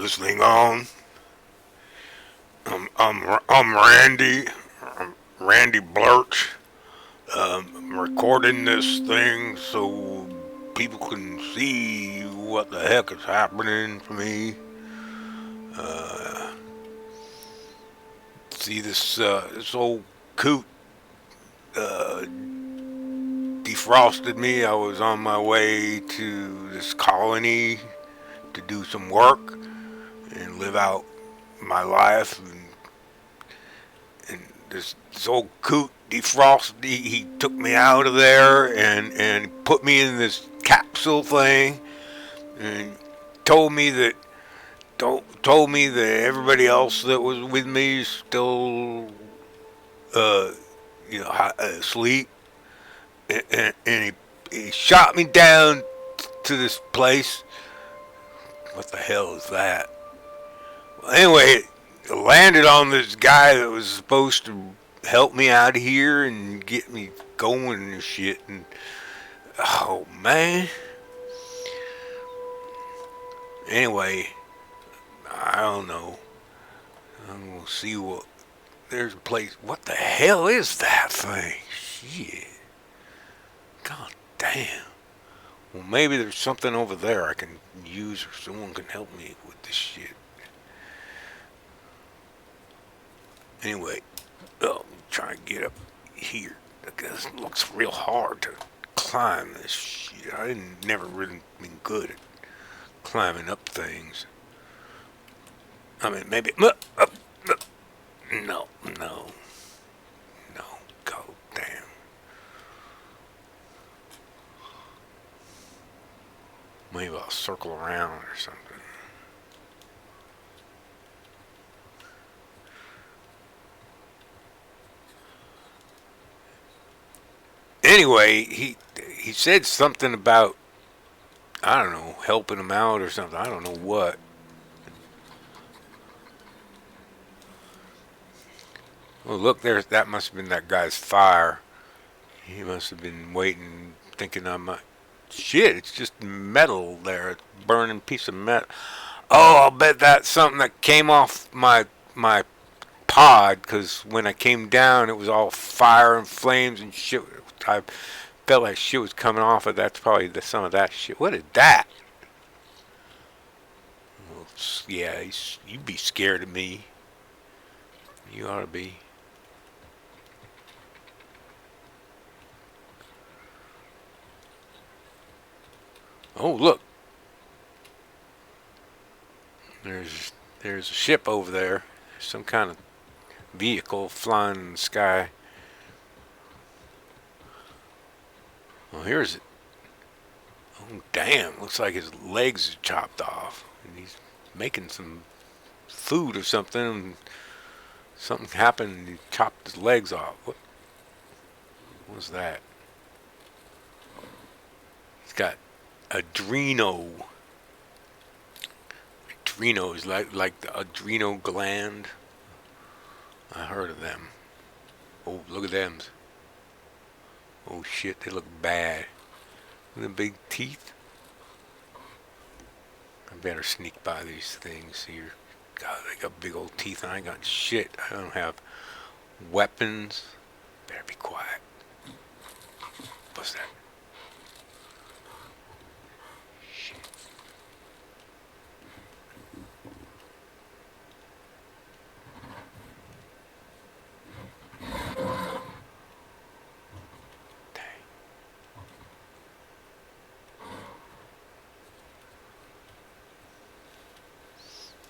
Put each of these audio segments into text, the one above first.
this thing on? I'm Randy. I'm Randy Blurch. I'm recording this thing so people can see what the heck is happening to me. Uh, See this old coot uh, defrosted me. I was on my way to this colony to do some work and live out my life. And this old coot defrosted. He took me out of there and put me in this capsule thing and told me that told me that everybody else that was with me is still uh, asleep. And he shot me down to this place. What the hell is that? Well, anyway, it landed on this guy that was supposed to help me out of here and get me going and shit. And oh man. Anyway, I don't know. I'm gonna see what. There's a place. What the hell is that thing? Shit. God damn. Well, maybe there's something over there I can use, or someone can help me with this shit. Anyway, I'm trying to get up here. Because it looks real hard to climb this shit. I didn't never really been good at climbing up things. I mean, maybe. No, no, no. God damn. Maybe I'll circle around or something. Anyway, he said something about, I don't know, helping him out or something. I don't know what. Well, look, that must have been that guy's fire. He must have been waiting, thinking I might. Shit, it's just metal there. It's a burning piece of metal. Oh, I'll bet that's something that came off my pod, because when I came down, it was all fire and flames and shit. I felt like shit was coming off of. That's probably some of that shit. What is that? Well, yeah, you'd be scared of me. You ought to be. Oh, look. There's a ship over there. Some kind of vehicle flying in the sky. Well, here's it. Oh, damn. Looks like his legs are chopped off. And he's making some food or something. And something happened and he chopped his legs off. What was that? He's got adreno. Adreno is like the adrenal gland. I heard of them. Oh, look at them. Oh shit, they look bad. Look at the big teeth. I better sneak by these things here. God, they got big old teeth and I got shit. I don't have weapons. Better be quiet. What's that? Shit.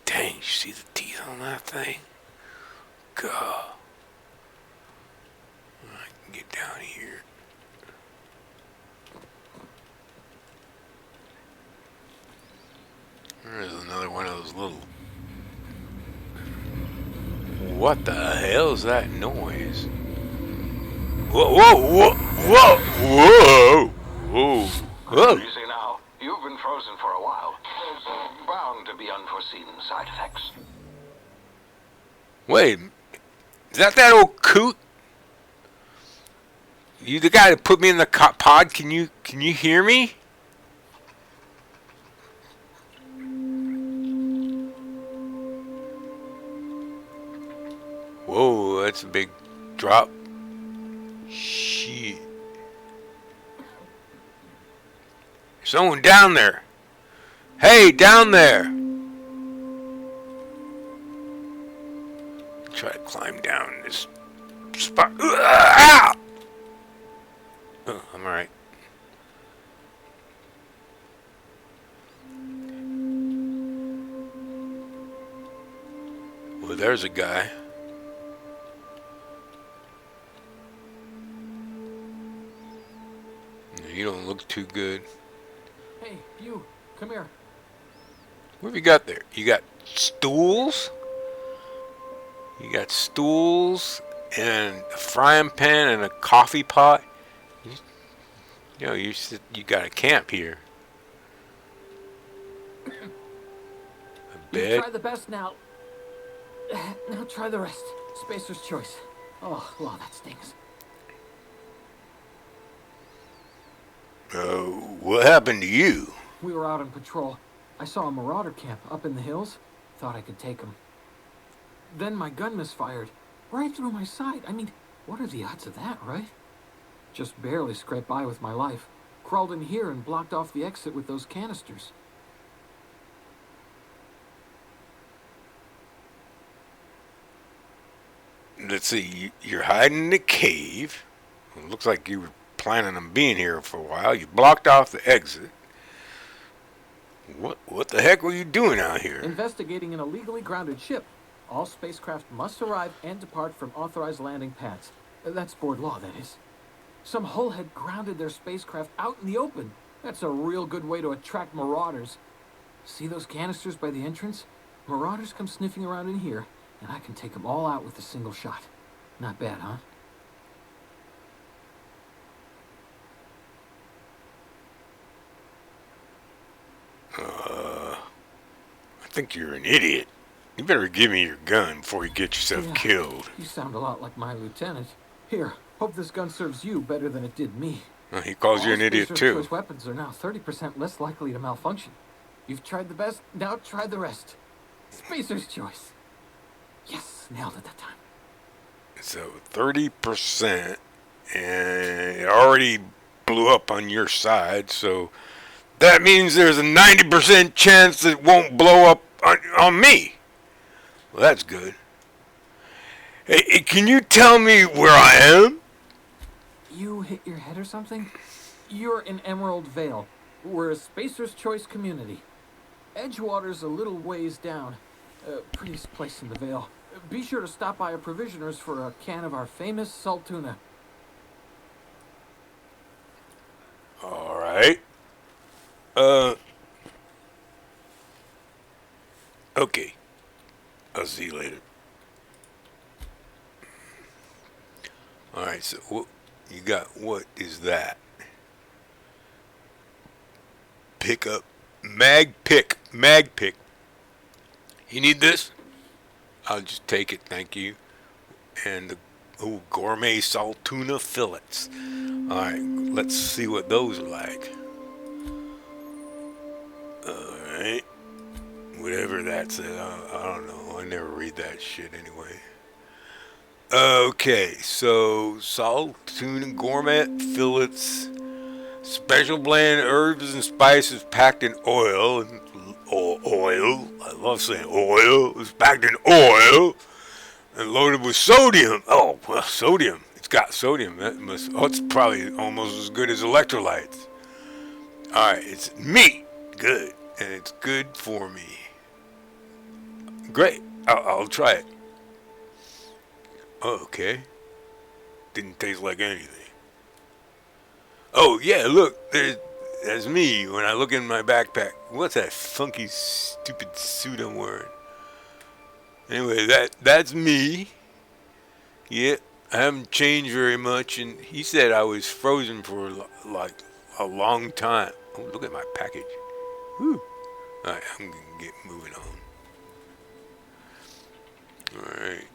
Dang, you see the teeth on that thing? God. I can get down here. There's another one of those little... What the hell is that noise? Whoa, whoa, whoa, whoa, whoa, whoa. Easy now. You've been frozen for a while. There's bound to be unforeseen side effects. Wait, is that old coot? You the guy that put me in the pod? Can you hear me? Whoa, that's a big drop. Shit. Someone down there. Hey, down there. Try to climb down this spot. Ah! Oh, I'm alright. Well, there's a guy. You don't look too good. Hey, you, come here. What have you got there? You got stools? You got stools and a frying pan and a coffee pot? You know, you got a camp here. A You bed? try the best now. Now try the rest. Spacer's choice. Oh, well, that stings. What happened to you? We were out on patrol. I saw a marauder camp up in the hills. Thought I could take him. Then my gun misfired. Right through my side. I mean, what are the odds of that, right? Just barely scraped by with my life. Crawled in here and blocked off the exit with those canisters. Let's see, you're hiding in the cave. It looks like you were planning on being here for a while. You blocked off the exit. What the heck were you doing out here? Investigating an illegally grounded ship. All spacecraft must arrive and depart from authorized landing pads. That's board law, that is. Some hull had grounded their spacecraft out in the open. That's a real good way to attract marauders. See those canisters by the entrance? Marauders come sniffing around in here, and I can take them all out with a single shot. Not bad, huh? I think you're an idiot. You better give me your gun before you get yourself killed. You sound a lot like my lieutenant. Here, hope this gun serves you better than it did me. He calls you an idiot Spacer's too. choice weapons are now 30% less likely to malfunction. You've tried the best, now try the rest. Spacer's choice. Yes, nailed it that time. So 30%, and it already blew up on your side, so that means there's a 90% chance it won't blow up on me. Well, that's good. Hey, can you tell me where I am? You hit your head or something? You're in Emerald Vale. We're a Spacer's Choice community. Edgewater's a little ways down. Prettiest place in the Vale. Be sure to stop by a provisioner's for a can of our famous salt tuna. All right. Okay. I'll see you later. All right, so what you got? What is that? Pick up mag pick. You need this? I'll just take it, thank you. And the gourmet salt tuna fillets. All right, let's see what those are like. All right, whatever that's. I don't know. I never read that shit anyway. Okay, so salt tuna gourmet fillets, special blend herbs and spices packed in oil. Oil. I love saying oil. It's packed in oil and loaded with sodium. Oh, well, sodium. It's got sodium. That must. Oh, it's probably almost as good as electrolytes. All right, it's meat. Good, and it's good for me. Great. I'll try it. Oh, okay. Didn't taste like anything. Oh yeah, look, there's me when I look in my backpack. What's that funky, stupid suit I'm wearing? Anyway, that's me. Yeah, I haven't changed very much, and he said I was frozen for like a long time. Oh, look at my package. Whew. All right, I'm gonna get moving on. All right.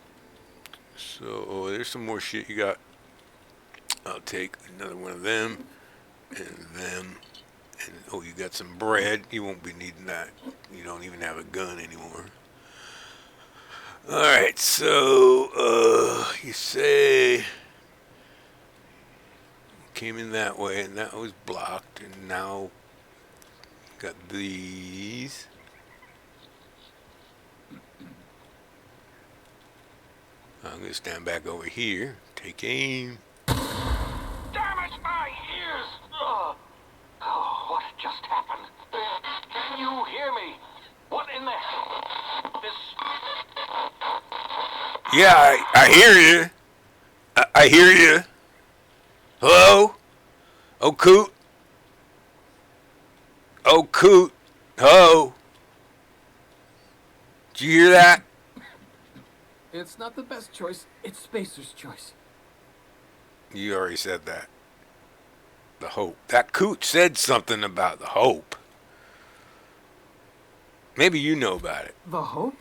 So there's some more shit you got. I'll take another one of them and them. And oh, you got some bread. You won't be needing that. You don't even have a gun anymore. Alright, so, you say came in that way and that was blocked, and now got these. I'm gonna stand back over here, take aim. Damn it, my ears! Oh, what just happened? Can you hear me? What in the hell? This... Yeah, I hear you. I hear you. Hello? Oh, Coot? Oh, Coot? Hello? Did you hear that? It's not the best choice. It's Spacer's choice. You already said that. The hope. That Coot said something about the hope. Maybe you know about it. The Hope?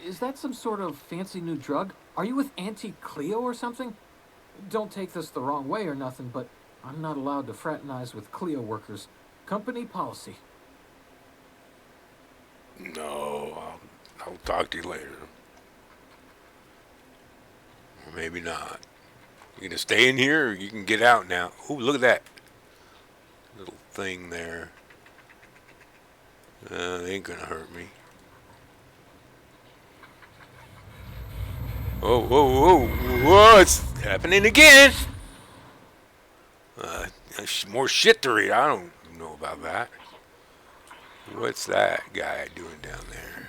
Is that some sort of fancy new drug? Are you with Auntie Cleo or something? Don't take this the wrong way or nothing, but I'm not allowed to fraternize with Cleo workers. Company policy. No, I'll talk to you later. Or maybe not. You gonna stay in here or you can get out now? Ooh, look at that little thing there. It ain't gonna hurt me. Whoa, whoa, whoa, what's happening again? More shit to read. I don't know about that. What's that guy doing down there?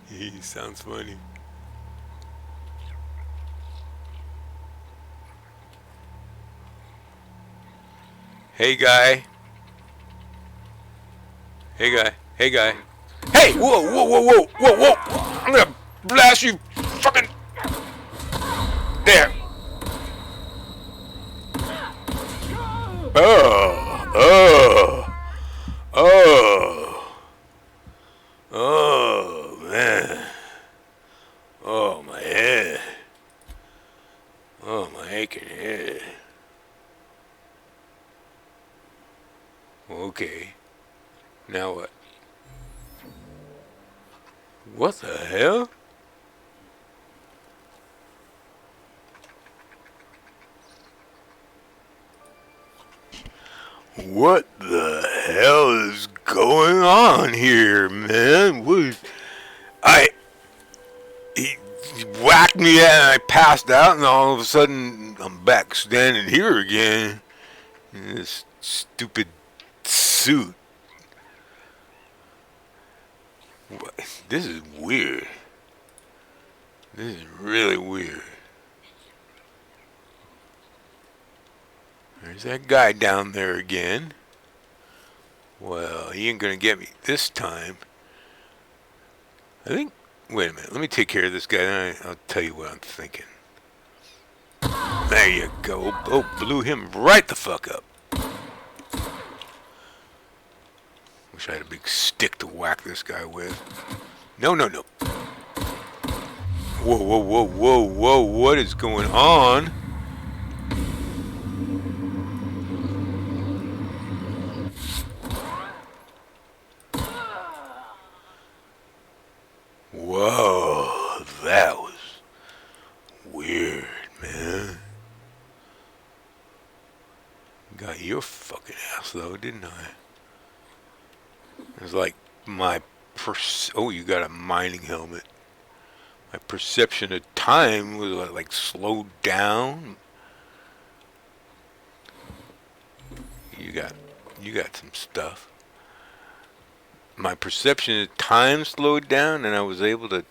He sounds funny. Hey guy. Hey guy. Hey guy. Hey! Whoa, whoa, whoa, whoa, whoa, whoa! I'm gonna blast you fucking... There! Oh! Oh! Oh, man. Oh, my head. Oh, my aching head. Okay. Now what? What the hell? What the hell is going on here, man? He whacked me and I passed out, and all of a sudden I'm back standing here again in this stupid suit. What? This is weird. This is really weird. There's that guy down there again. Well, he ain't gonna get me this time. I think... Wait a minute. Let me take care of this guy, then I'll tell you what I'm thinking. There you go. Oh, blew him right the fuck up. Wish I had a big stick to whack this guy with. No, no, no. Whoa, whoa, whoa, whoa, whoa. What is going on? Whoa, that was weird, man. Got your fucking ass though, didn't I? It was like my oh, you got a mining helmet. My perception of time was like slowed down. You got some stuff. My perception of time slowed down, and I was able to.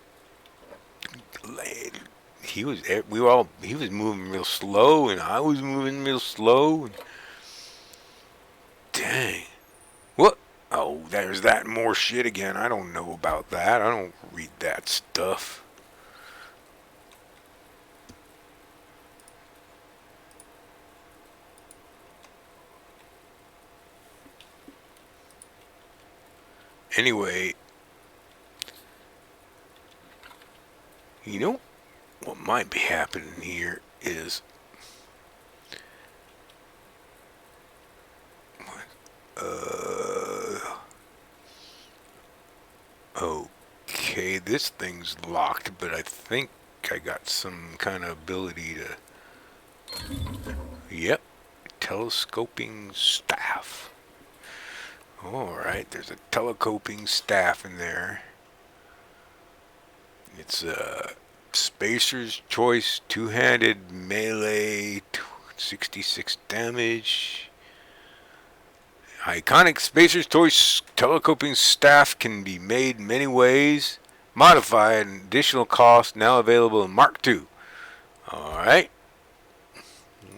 He was moving real slow, and I was moving real slow. Dang. What? Oh, there's that more shit again. I don't know about that. I don't read that stuff. Anyway, you know, what might be happening here is okay, this thing's locked, but I think I got some kind of ability to, yep, telescoping staff. Alright, there's a telescoping staff in there. It's a Spacer's Choice two-handed melee, 66 damage. Iconic Spacer's Choice telescoping staff can be made many ways. Modified and additional cost now available in Mark II. Alright.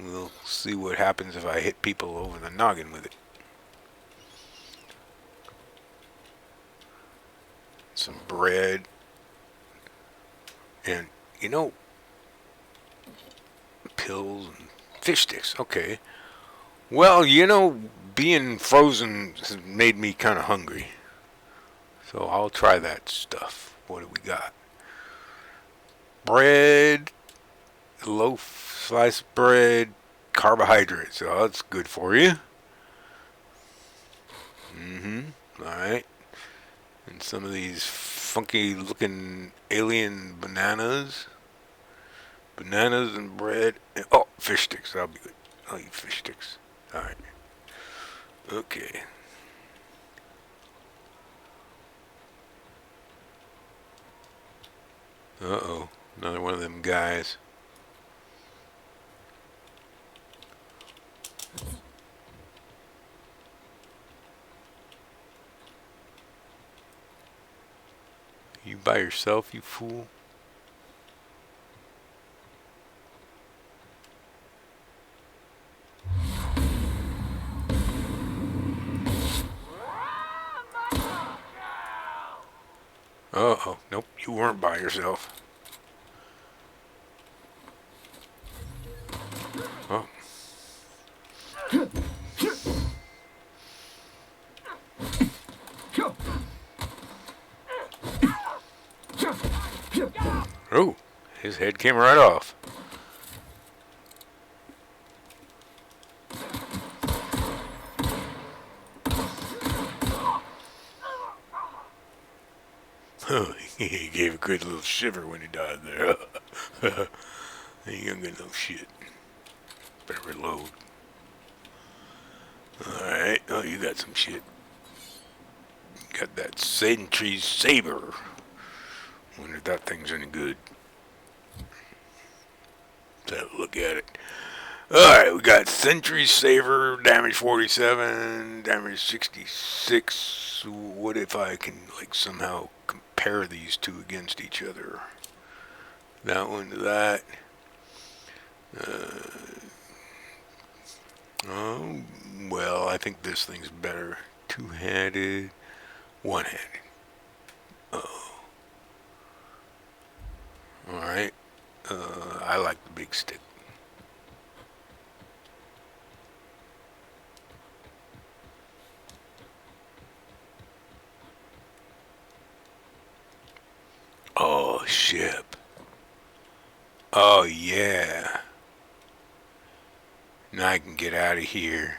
We'll see what happens if I hit people over the noggin with it. Some bread. And, you know, pills and fish sticks. Okay. Well, you know, being frozen has made me kind of hungry. So I'll try that stuff. What do we got? Bread, loaf, slice of bread, carbohydrates. So that's good for you. Alright. And some of these funky looking alien bananas. Bananas and bread. And, oh, fish sticks. That'll be good. I'll eat fish sticks. Alright. Okay. Uh-oh. Another one of them guys. You by yourself, you fool? Uh-oh. Nope, you weren't by yourself. Oh. Oh, his head came right off. He gave a good little shiver when he died there. He ain't gonna get no shit. Better reload. Alright, oh, you got some shit. Got that Sentry Saber. Wonder if that thing's any good. Let's have a look at it. Alright, we got Sentry Saber, damage 47, damage 66. What if I can, like, somehow compare these two against each other? That one to that. Oh, well, I think this thing's better. Two-handed, one-handed. Oh. Alright. I like the big stick. Oh, ship. Oh, yeah. Now I can get out of here.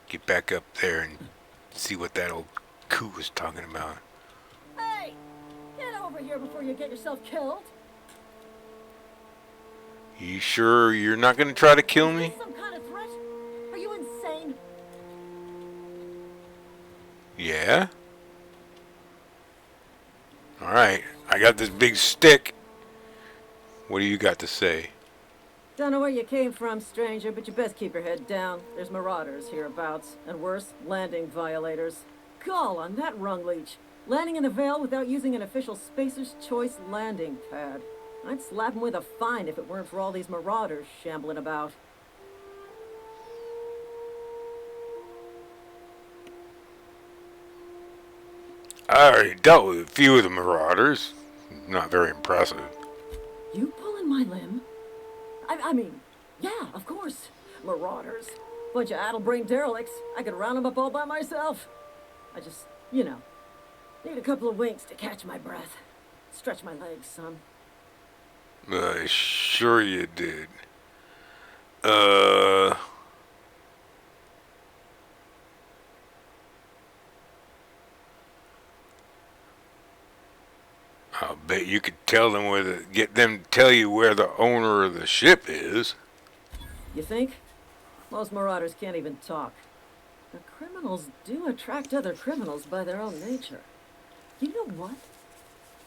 Get back up there and see what that old coot was talking about. Hey! Get over here before you get yourself killed. You sure you're not gonna try to kill Is me? this some kind of threat? Are you insane? Yeah? Alright, I got this big stick. What do you got to say? Don't know where you came from, stranger, but you best keep your head down. There's marauders hereabouts, and worse, landing violators. Gall on that rung leech. Landing in the Vale without using an official Spacer's Choice landing pad. I'd slap him with a fine if it weren't for all these marauders shambling about. I already dealt with a few of the marauders. Not very impressive. You pulling my limb? I mean, yeah, of course. Marauders. Bunch of addle-brained derelicts. I could round them up all by myself. I just, you know, need a couple of winks to catch my breath. Stretch my legs, son. Sure you did. Uh, I'll bet you could tell them get them to tell you where the owner of the ship is. You think? Most marauders can't even talk. The criminals do attract other criminals by their own nature. You know what?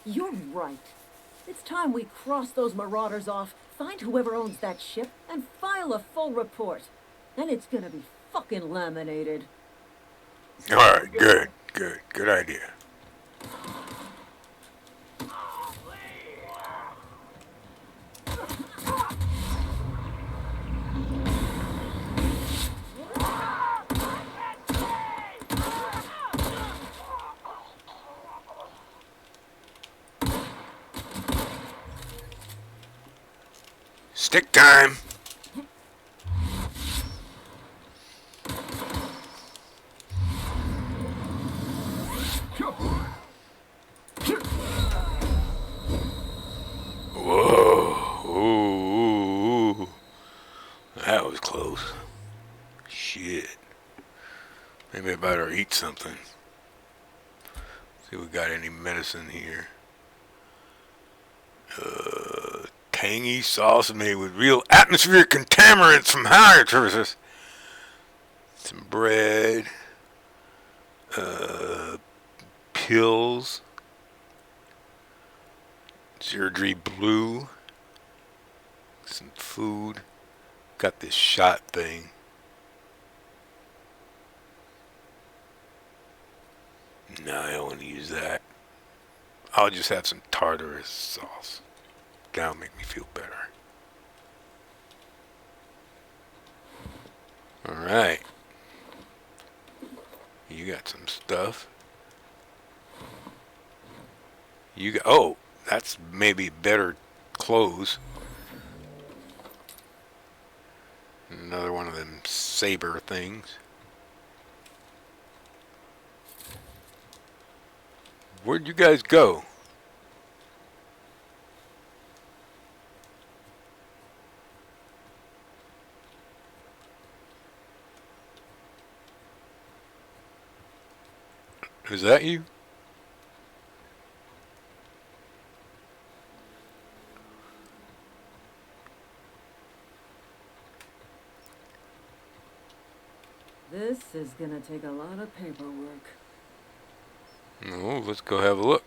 You're right. It's time we cross those marauders off, find whoever owns that ship, and file a full report. Then it's gonna be fucking laminated. Alright, good idea. Stick time. Whoa. Ooh. That was close. Shit. Maybe I better eat something. See if we got any medicine here. Tangy sauce made with real atmospheric contaminants from higher sources. Some bread. Pills. Surgery blue. Some food. Got this shot thing. No, I don't want to use that. I'll just have some tartarus sauce. That'll make me feel better. Alright. You got some stuff. You got, oh, that's maybe better clothes. Another one of them saber things. Where'd you guys go? Is that you? This is gonna take a lot of paperwork. No, let's go have a look.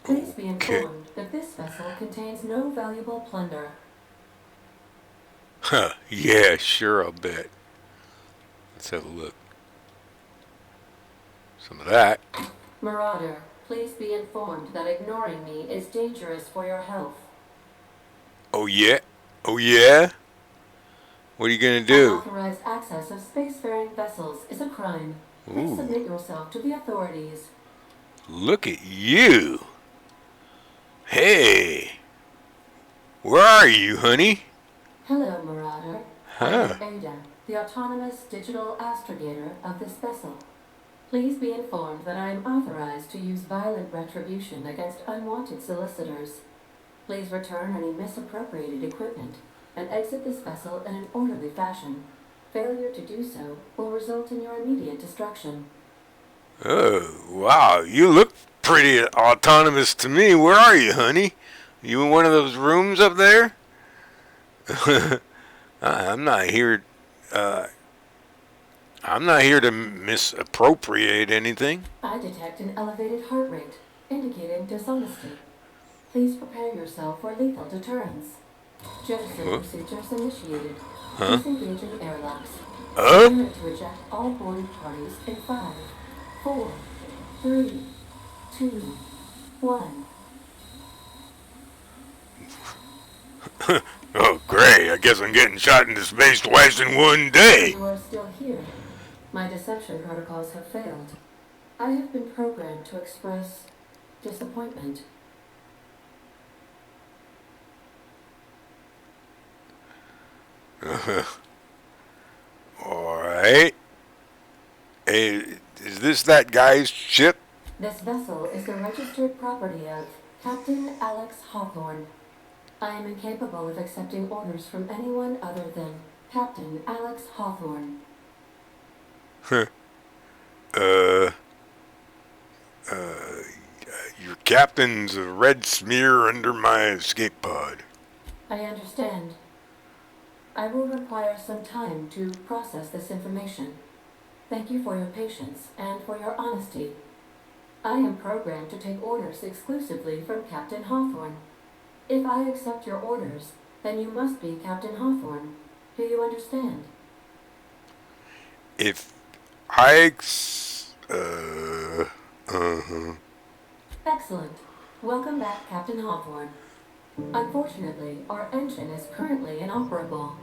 Please be Okay. informed that this vessel contains no valuable plunder. Huh, yeah, sure, I'll bet. Let's have a look. Some of that. Marauder, please be informed that ignoring me is dangerous for your health. Oh yeah? Oh yeah? What are you gonna do? Unauthorized access of spacefaring vessels is a crime. Please Ooh. submit yourself to the authorities. Look at you. Hey. Where are you, honey? Hello, Marauder. Huh. I am Ada, the autonomous digital astrogator of this vessel. Please be informed that I am authorized to use violent retribution against unwanted solicitors. Please return any misappropriated equipment and exit this vessel in an orderly fashion. Failure to do so will result in your immediate destruction. Oh, wow. You look pretty autonomous to me. Where are you, honey? You in one of those rooms up there? I'm not here. I'm not here to misappropriate anything. I detect an elevated heart rate, indicating dishonesty. Please prepare yourself for lethal deterrence. Jettison procedures initiated. Please engage in airlocks. Prepare to eject all boarding parties in 5, 4, 3, 2, 1. Oh, great. I guess I'm getting shot into space twice in one day. You are still here. My deception protocols have failed. I have been programmed to express disappointment. All right. Hey, is this that guy's ship? This vessel is the registered property of Captain Alex Hawthorne. I am incapable of accepting orders from anyone other than Captain Alex Hawthorne. Huh. Uh, your captain's a red smear under my escape pod. I understand. I will require some time to process this information. Thank you for your patience and for your honesty. I am programmed to take orders exclusively from Captain Hawthorne. If I accept your orders, then you must be Captain Hawthorne. Do you understand? If I uh-huh. Excellent. Welcome back, Captain Hawthorne. Unfortunately, our engine is currently inoperable.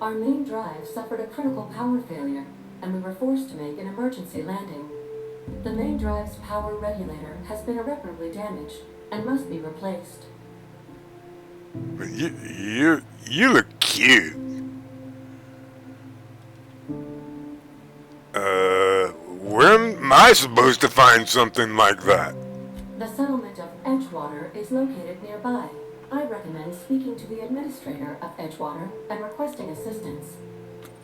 Our main drive suffered a critical power failure, and we were forced to make an emergency landing. The main drive's power regulator has been irreparably damaged and must be replaced. You look cute. Where am I supposed to find something like that? The settlement of Edgewater is located nearby. I recommend speaking to the administrator of Edgewater and requesting assistance.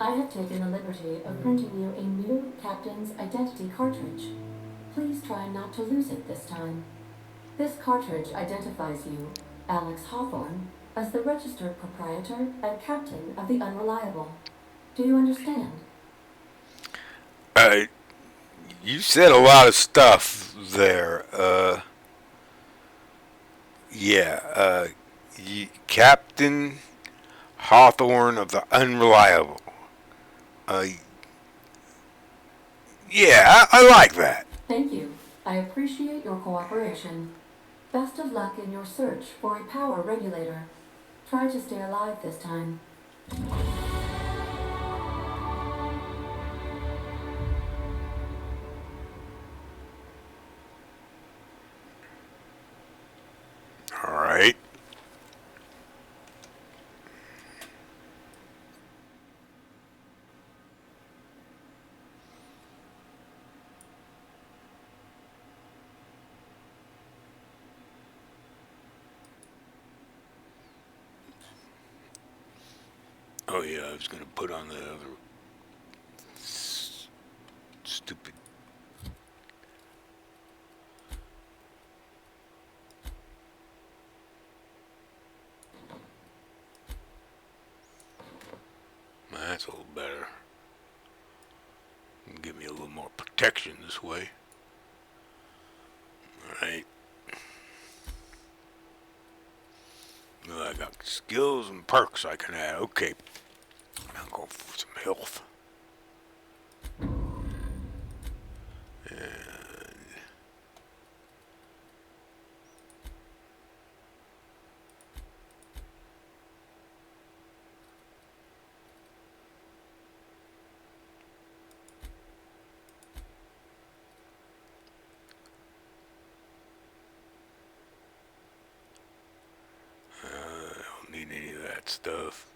I have taken the liberty of printing you a new captain's identity cartridge. Please try not to lose it this time. This cartridge identifies you, Alex Hawthorne, as the registered proprietor and captain of the Unreliable. Do you understand? You said a lot of stuff there. Yeah, Captain Hawthorne of the Unreliable. Uh, yeah, I like that. Thank you. I appreciate your cooperation. Best of luck in your search for a power regulator. Try to stay alive this time. All right. Oh yeah, I was gonna put on the other stupid. That's a little better. Give me a little more protection this way. Alright. Well, I got skills and perks I can add. Okay. I'm going for some health. I don't need any of that stuff.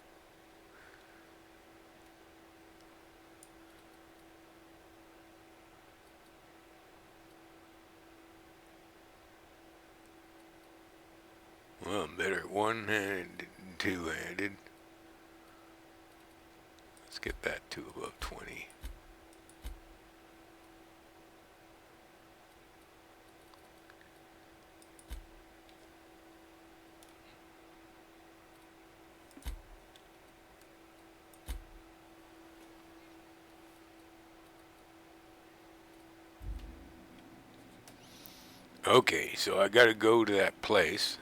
Well, I'm better at one-handed than two-handed. Let's get that to above 20. Okay, so I gotta go to that place.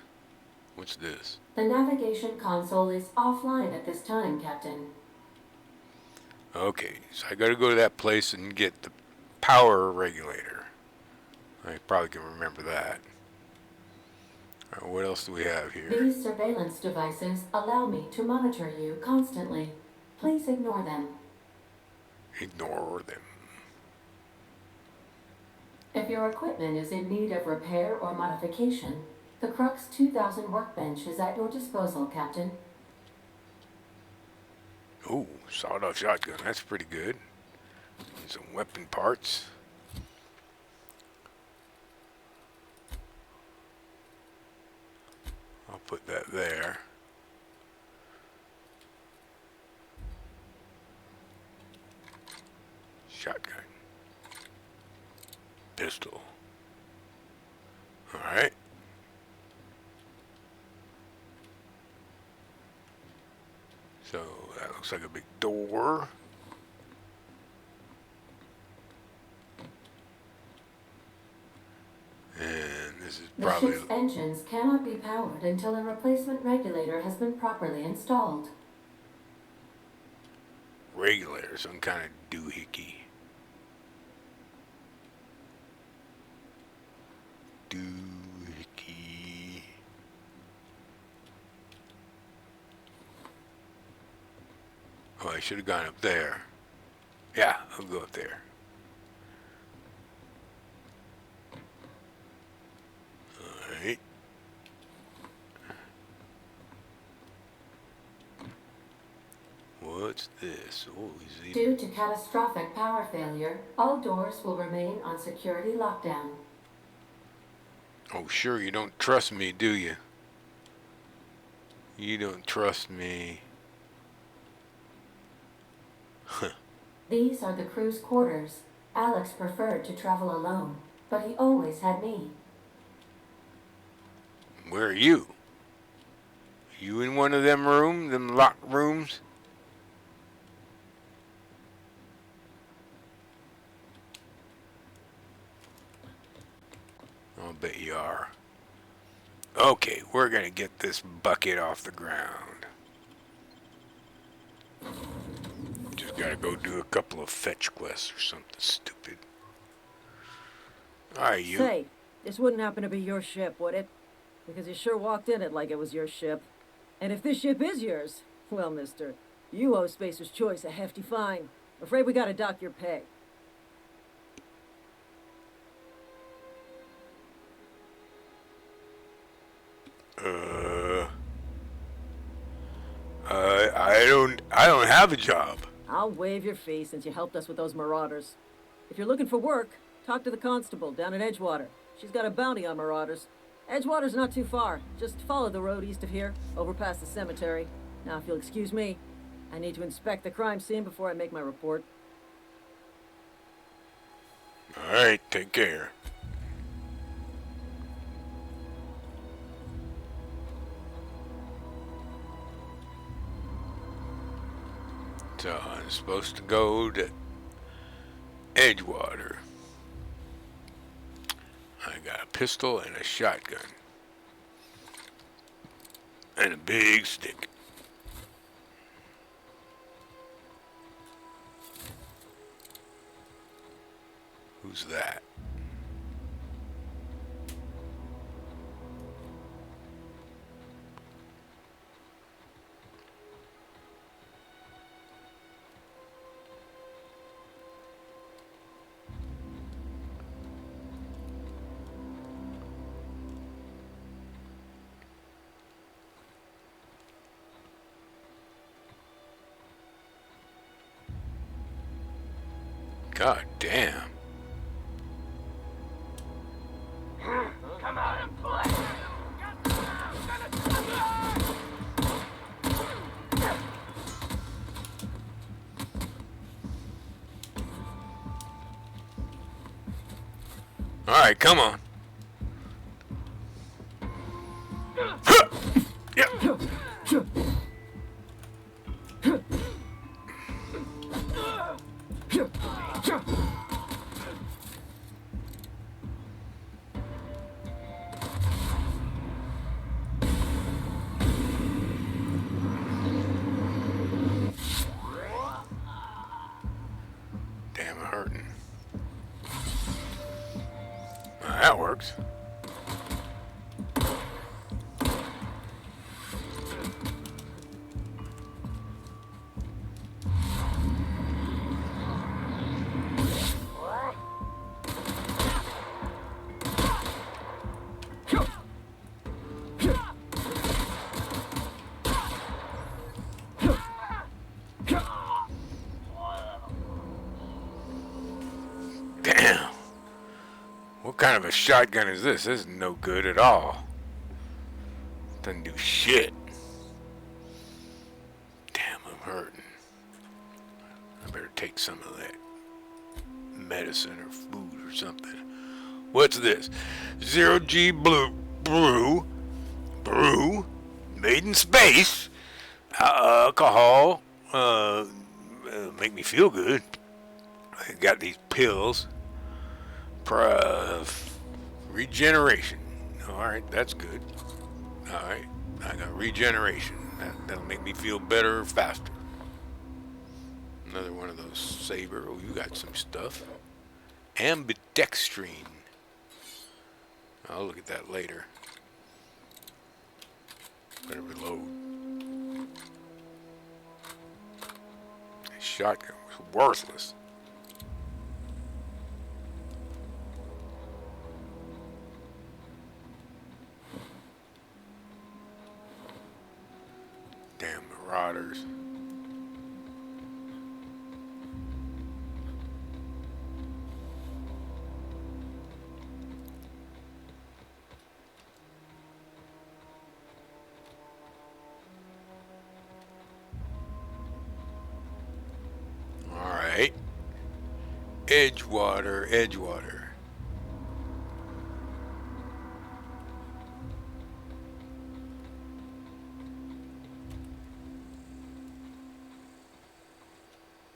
What's this? The navigation console is offline at this time, Captain. Okay, so I gotta go to that place and get the power regulator. I probably can remember that. Alright, what else do we have here? These surveillance devices allow me to monitor you constantly. Please ignore them. Ignore them. If your equipment is in need of repair or modification, the Crux 2000 workbench is at your disposal, Captain. Ooh, sawed-off shotgun. That's pretty good. And some weapon parts. I'll put that there. Shotgun. Pistol. Alright. So that looks like a big door. And this is The probably ship's engines cannot be powered until a replacement regulator has been properly installed. regulator, some kind of doohickey. Doohickey. Oh, I should have gone up there. Yeah, I'll go up there. Alright. What's this? Oh, he's Due to catastrophic power failure, all doors will remain on security lockdown. Oh, sure, you don't trust me, do you? You don't trust me. Huh. These are the crew's quarters. Alex preferred to travel alone, but he always had me. Where are you? You in one of them locked rooms? I'll bet you are. Okay, we're gonna get this bucket off the ground. Just gotta go do a couple of fetch quests or something stupid. Alright, you. Say, this wouldn't happen to be your ship, would it? Because you sure walked in it like it was your ship. And if this ship is yours, well, mister, you owe Spacer's Choice a hefty fine. Afraid we gotta dock your pay. I don't have a job. I'll waive your fee since you helped us with those marauders. If you're looking for work, talk to the constable down at Edgewater. She's got a bounty on marauders. Edgewater's not too far. Just follow the road east of here, over past the cemetery. Now, if you'll excuse me, I need to inspect the crime scene before I make my report. Alright, take care. So I'm supposed to go to Edgewater. I got a pistol and a shotgun. And a big stick. Who's that? God damn. Come out and play. Alright, come on. Yeah. Damn, I'm hurting. That works. What kind of a shotgun is this? This is no good at all. Doesn't do shit. Damn, I'm hurting. I better take some of that medicine or food or something. What's this? 0G brew, made in space. Alcohol, make me feel good. I got these pills. Regeneration. Alright, that's good. Alright, I got regeneration. That'll make me feel better faster. Another one of those saber. Oh, you got some stuff. Ambidextrine. I'll look at that later. Better reload. That shotgun was worthless. Damn marauders. Alright. Edgewater, Edgewater.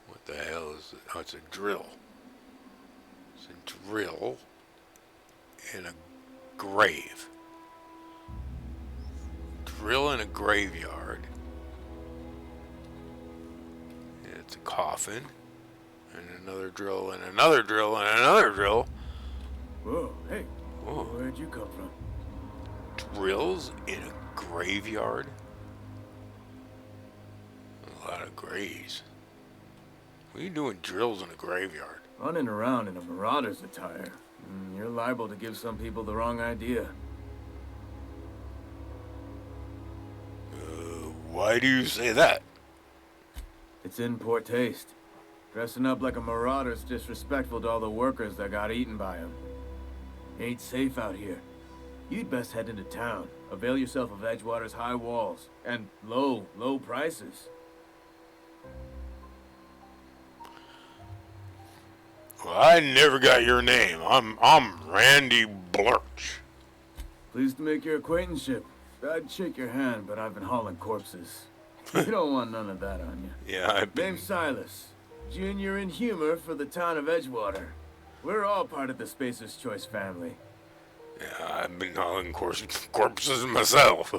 What the hell is it? Oh, it's a drill. It's a drill in a grave. Drill in a graveyard. It's a coffin. And another drill and another drill and another drill. Whoa, hey. Whoa. Where'd you come from? Drills in a graveyard? A lot of graves. What are you doing drills in a graveyard? Running around in a marauder's attire. You're liable to give some people the wrong idea. Why do you say that? It's in poor taste. Dressing up like a marauder's disrespectful to all the workers that got eaten by him. Ain't safe out here. You'd best head into town. Avail yourself of Edgewater's high walls and low prices. Well, I never got your name. I'm Randy Blurch. Pleased to make your acquaintanceship. I'd shake your hand, but I've been hauling corpses. You don't want none of that on you. Yeah, I've been... Name's Silas. Junior in humor for the town of Edgewater. We're all part of the Spacer's Choice family. Yeah, I've been hauling corpses myself.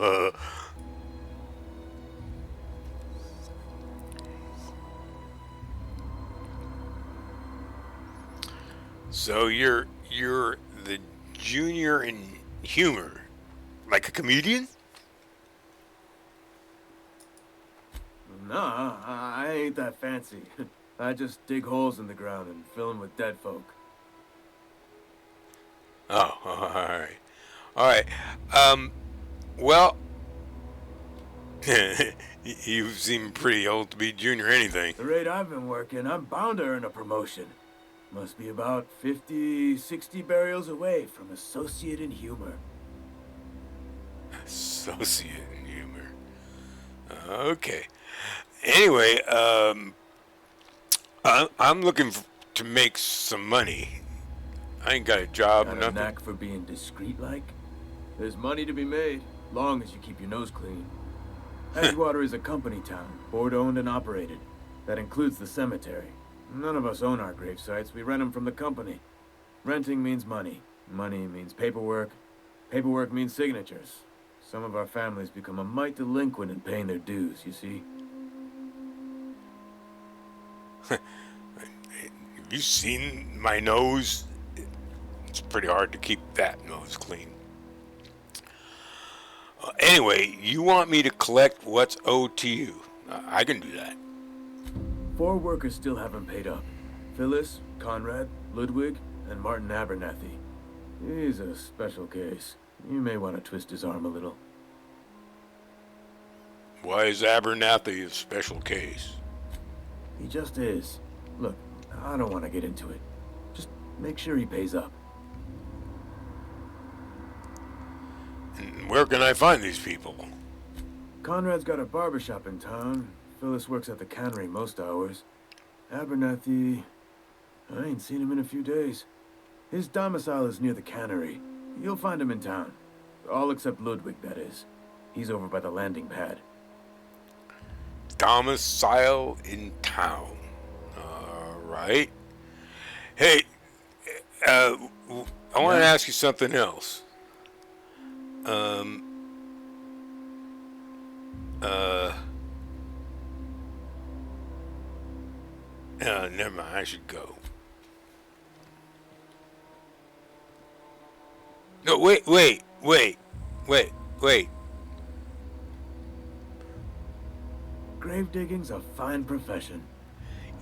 So you're the junior in humor, like a comedian? Nah, I ain't that fancy. I just dig holes in the ground and fill them with dead folk. Oh, alright. Alright. Well, you seem pretty old to be junior anything. The rate I've been working, I'm bound to earn a promotion. Must be about 50, 60 burials away from associate in humor. Associate in humor. Okay. Anyway, I'm looking to make some money. I ain't got a job or Got a nothing. knack for being discreet-like? There's money to be made, long as you keep your nose clean. Edgewater is a company town, board-owned and operated. That includes the cemetery. None of us own our grave sites. We rent them from the company. Renting means money. Money means paperwork. Paperwork means signatures. Some of our families become a mite delinquent in paying their dues, you see. Have you seen my nose? It's pretty hard to keep that nose clean. Anyway, you want me to collect what's owed to you. I can do that. 4 workers still haven't paid up. Phyllis, Conrad, Ludwig, and Martin Abernathy. He's a special case. You may want to twist his arm a little. Why is Abernathy a special case? He just is. Look, I don't want to get into it. Just make sure he pays up. And where can I find these people? Conrad's got a barbershop in town. Phyllis works at the cannery most hours. Abernathy... I ain't seen him in a few days. His domicile is near the cannery. You'll find him in town. All except Ludwig, that is. He's over by the landing pad. Domicile in town. Alright. Hey, I want to ask you something else. Never mind, I should go. No, wait. Grave digging's a fine profession.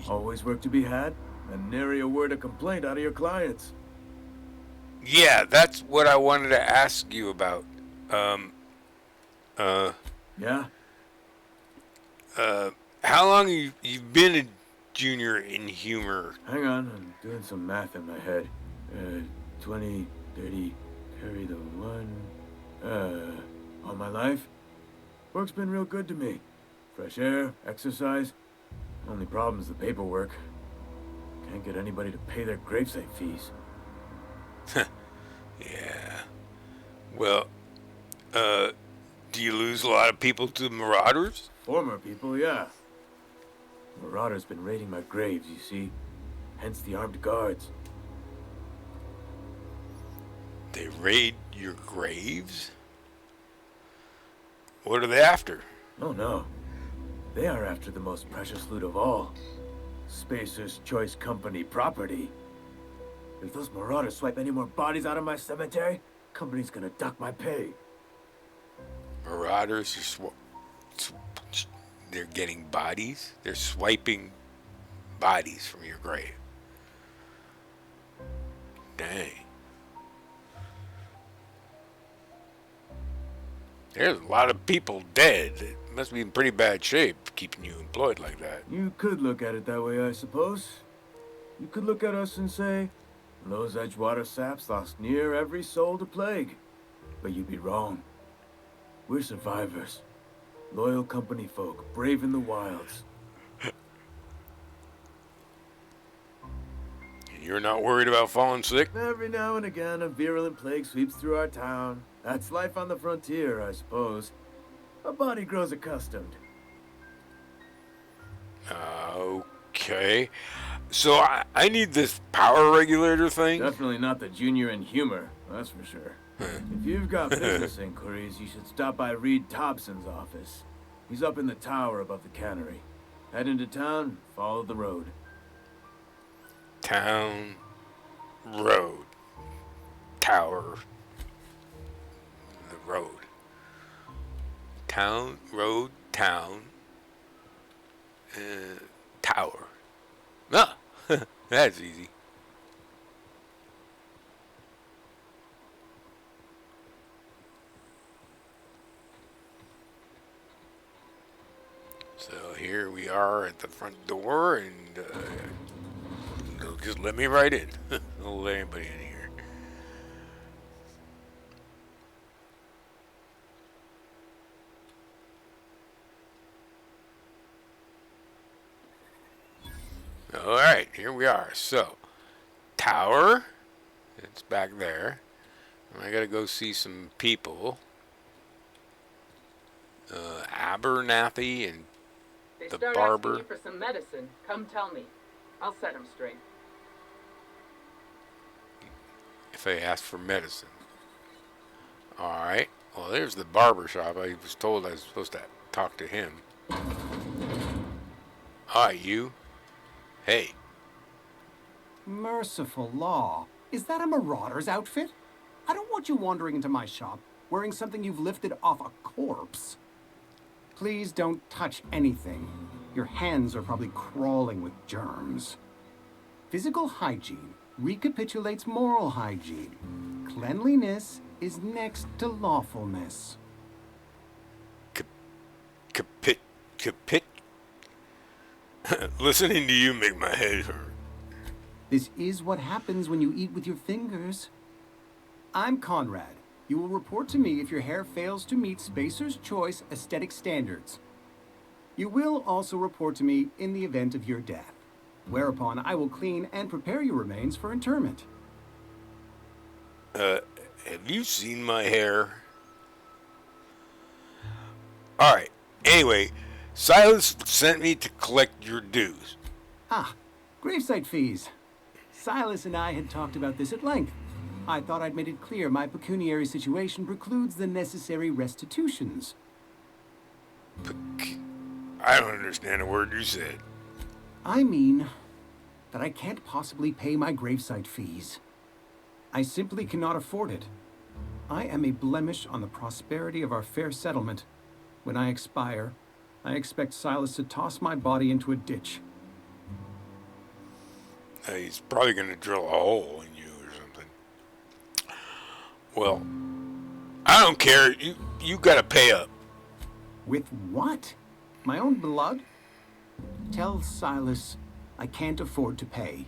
Always work to be had, and nary a word of complaint out of your clients. Yeah, that's what I wanted to ask you about. Yeah? How long have you been a junior in humor? Hang on, I'm doing some math in my head. 20, 30, carry the 1. All my life? Work's been real good to me. Fresh air, exercise. Only problem's the paperwork. Can't get anybody to pay their gravesite fees. Yeah. Well, do you lose a lot of people to marauders? Former people, yeah. Marauders been raiding my graves, you see. Hence the armed guards. They raid your graves? What are they after? Oh no. They are after the most precious loot of all. Spacer's Choice Company property. If those marauders swipe any more bodies out of my cemetery, company's gonna duck my pay. Marauders are they're getting bodies? They're swiping bodies from your grave. Dang. There's a lot of people dead. It must be in pretty bad shape keeping you employed like that. You could look at it that way, I suppose. You could look at us and say, those Edgewater saps lost near every soul to plague. But you'd be wrong. We're survivors. Loyal company folk, brave in the wilds. You're not worried about falling sick? Every now and again, a virulent plague sweeps through our town. That's life on the frontier, I suppose. A body grows accustomed. Okay. So I need this power regulator thing? Definitely not the junior in humor, that's for sure. If you've got business inquiries, you should stop by Reed Thompson's office. He's up in the tower above the cannery. Head into town, follow the road. Town, road, tower, the road. Town, road, town, tower. Ah, that's easy. So here we are at the front door, and they'll just let me right in. Don't let anybody in here. All right, here we are. So, tower, it's back there. I gotta go see some people. Abernathy and They the start barber. asking you for some medicine. Come tell me. I'll set them straight. If I ask for medicine. Alright. Well, there's the barber shop. I was told I was supposed to talk to him. Hi, you. Hey. Merciful law. Is that a marauder's outfit? I don't want you wandering into my shop wearing something you've lifted off a corpse. Please don't touch anything. Your hands are probably crawling with germs. Physical hygiene recapitulates moral hygiene. Cleanliness is next to lawfulness. Capit. Listening to you make my head hurt. This is what happens when you eat with your fingers. I'm Conrad, You will report to me if your hair fails to meet Spacer's Choice aesthetic standards. You will also report to me in the event of your death, whereupon I will clean and prepare your remains for interment. Have you seen my hair? Alright, anyway, Silas sent me to collect your dues. Ah, gravesite fees. Silas and I had talked about this at length. I thought I'd made it clear my pecuniary situation precludes the necessary restitutions. I don't understand a word you said. I mean that I can't possibly pay my gravesite fees. I simply cannot afford it. I am a blemish on the prosperity of our fair settlement. When I expire, I expect Silas to toss my body into a ditch. He's probably going to drill a hole in you or something. Well, I don't care. You got to pay up. With what? My own blood? Tell Silas I can't afford to pay,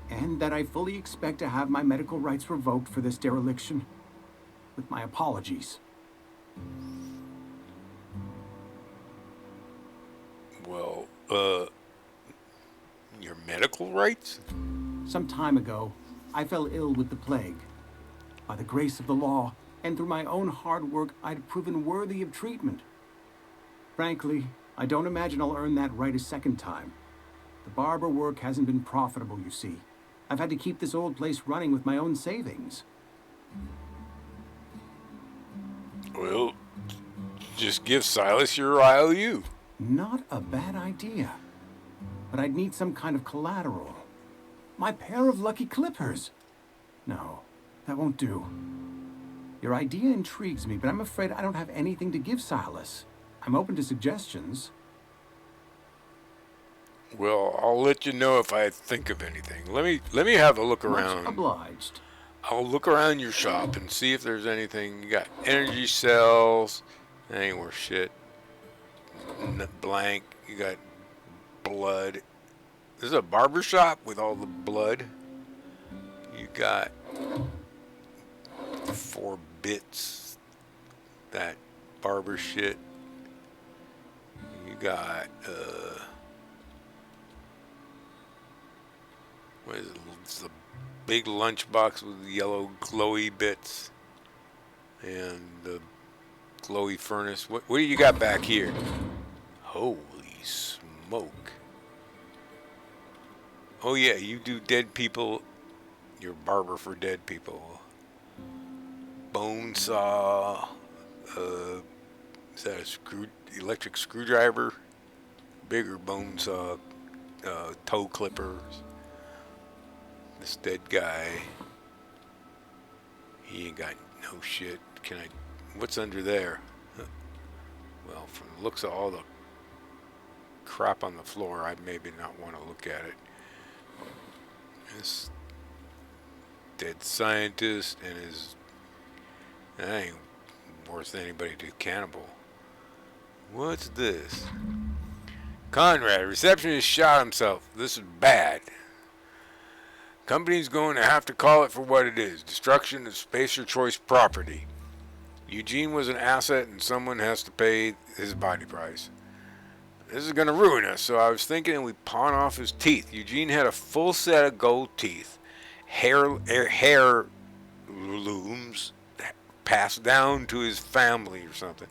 and that I fully expect to have my medical rights revoked for this dereliction. With my apologies. Well, your medical rights? Some time ago, I fell ill with the plague. By the grace of the law, and through my own hard work, I'd proven worthy of treatment. Frankly, I don't imagine I'll earn that right a second time. The barber work hasn't been profitable, you see. I've had to keep this old place running with my own savings. Well, just give Silas your IOU. Not a bad idea. But I'd need some kind of collateral. My pair of lucky clippers. No, that won't do. Your idea intrigues me, but I'm afraid I don't have anything to give Silas. I'm open to suggestions. Well, I'll let you know if I think of anything. Let me have a look around. Much obliged. I'll look around your shop and see if there's anything. You got energy cells. That ain't worth shit. Blank. You got blood. This is a barber shop with all the blood. You got 4 bits. That barber shit. You got what is it? It's a big lunchbox with yellow glowy bits and the glowy furnace. What do you got back here? Holy smoke. Oh yeah, you do dead people. You're a barber for dead people. Bone saw. Is that a electric screwdriver? Bigger bone saw. Toe clippers. This dead guy. He ain't got no shit. What's under there? Well, from the looks of all the crap on the floor, I'd maybe not want to look at it. This dead scientist and that ain't worth anybody to cannibal. What's this? Conrad, receptionist shot himself. This is bad. Company's going to have to call it for what it is. Destruction of Spacer Choice property. Eugene was an asset and someone has to pay his body price. This is going to ruin us, so I was thinking we pawn off his teeth. Eugene had a full set of gold teeth. Hair looms passed down to his family or something.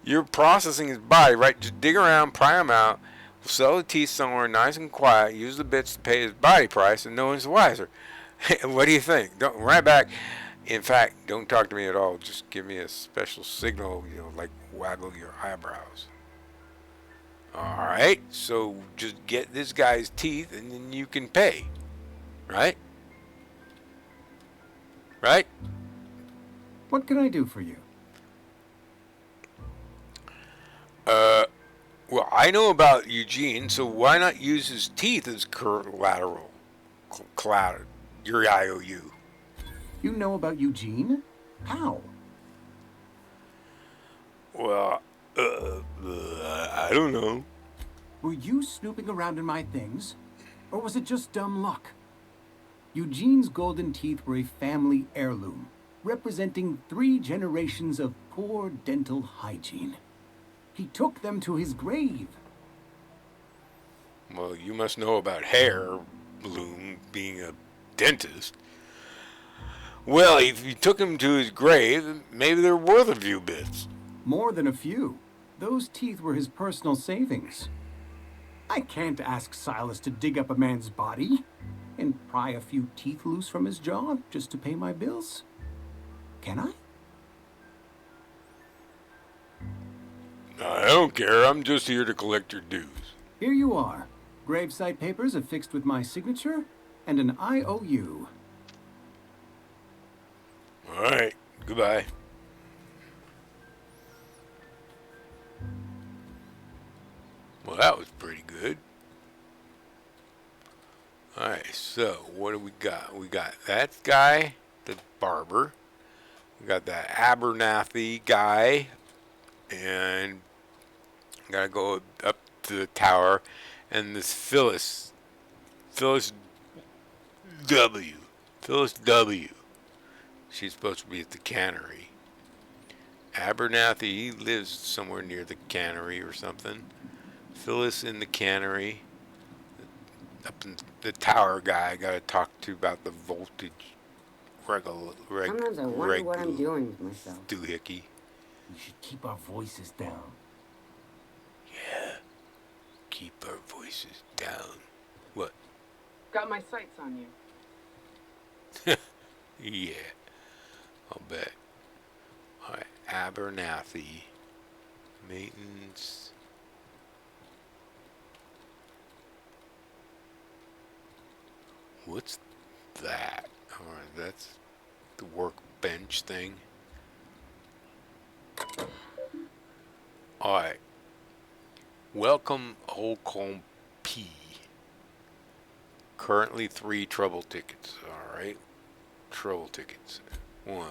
You're processing his body, right? Just dig around, pry him out. We'll sell the teeth somewhere nice and quiet. Use the bits to pay his body price, and no one's the wiser. What do you think? Right back. In fact, don't talk to me at all. Just give me a special signal, like waggle your eyebrows. All right. So just get this guy's teeth, and then you can pay. Right? Right? What can I do for you? Well, I know about Eugene, so why not use his teeth as collateral? Your IOU. You know about Eugene? How? Well, I don't know. Were you snooping around in my things? Or was it just dumb luck? Eugene's golden teeth were a family heirloom. representing 3 generations of poor dental hygiene. He took them to his grave. Well, you must know about hair, Bloom, being a dentist. Well, if you took him to his grave, maybe they're worth a few bits. More than a few. Those teeth were his personal savings. I can't ask Silas to dig up a man's body and pry a few teeth loose from his jaw just to pay my bills. Can I? I don't care. I'm just here to collect your dues. Here you are. Gravesite papers affixed with my signature and an IOU. All right. Goodbye. Well, that was pretty good. All right. So, what do we got? We got that guy, the barber. We got that Abernathy guy. And gotta go up to the tower. And this Phyllis W. She's supposed to be at the cannery. Abernathy, he lives somewhere near the cannery or something. Phyllis in the cannery. Up in the tower guy I gotta talk to about the voltage Sometimes I wonder what I'm doing with myself. doohickey. We should keep our voices down. Yeah. Keep our voices down. What? Got my sights on you. Yeah. I'll bet. Alright, Abernathy. Maintenance. What's that? Alright, that's the workbench thing. Alright. Welcome Holcomb P. Currently 3 trouble tickets. Alright. Trouble tickets. 1.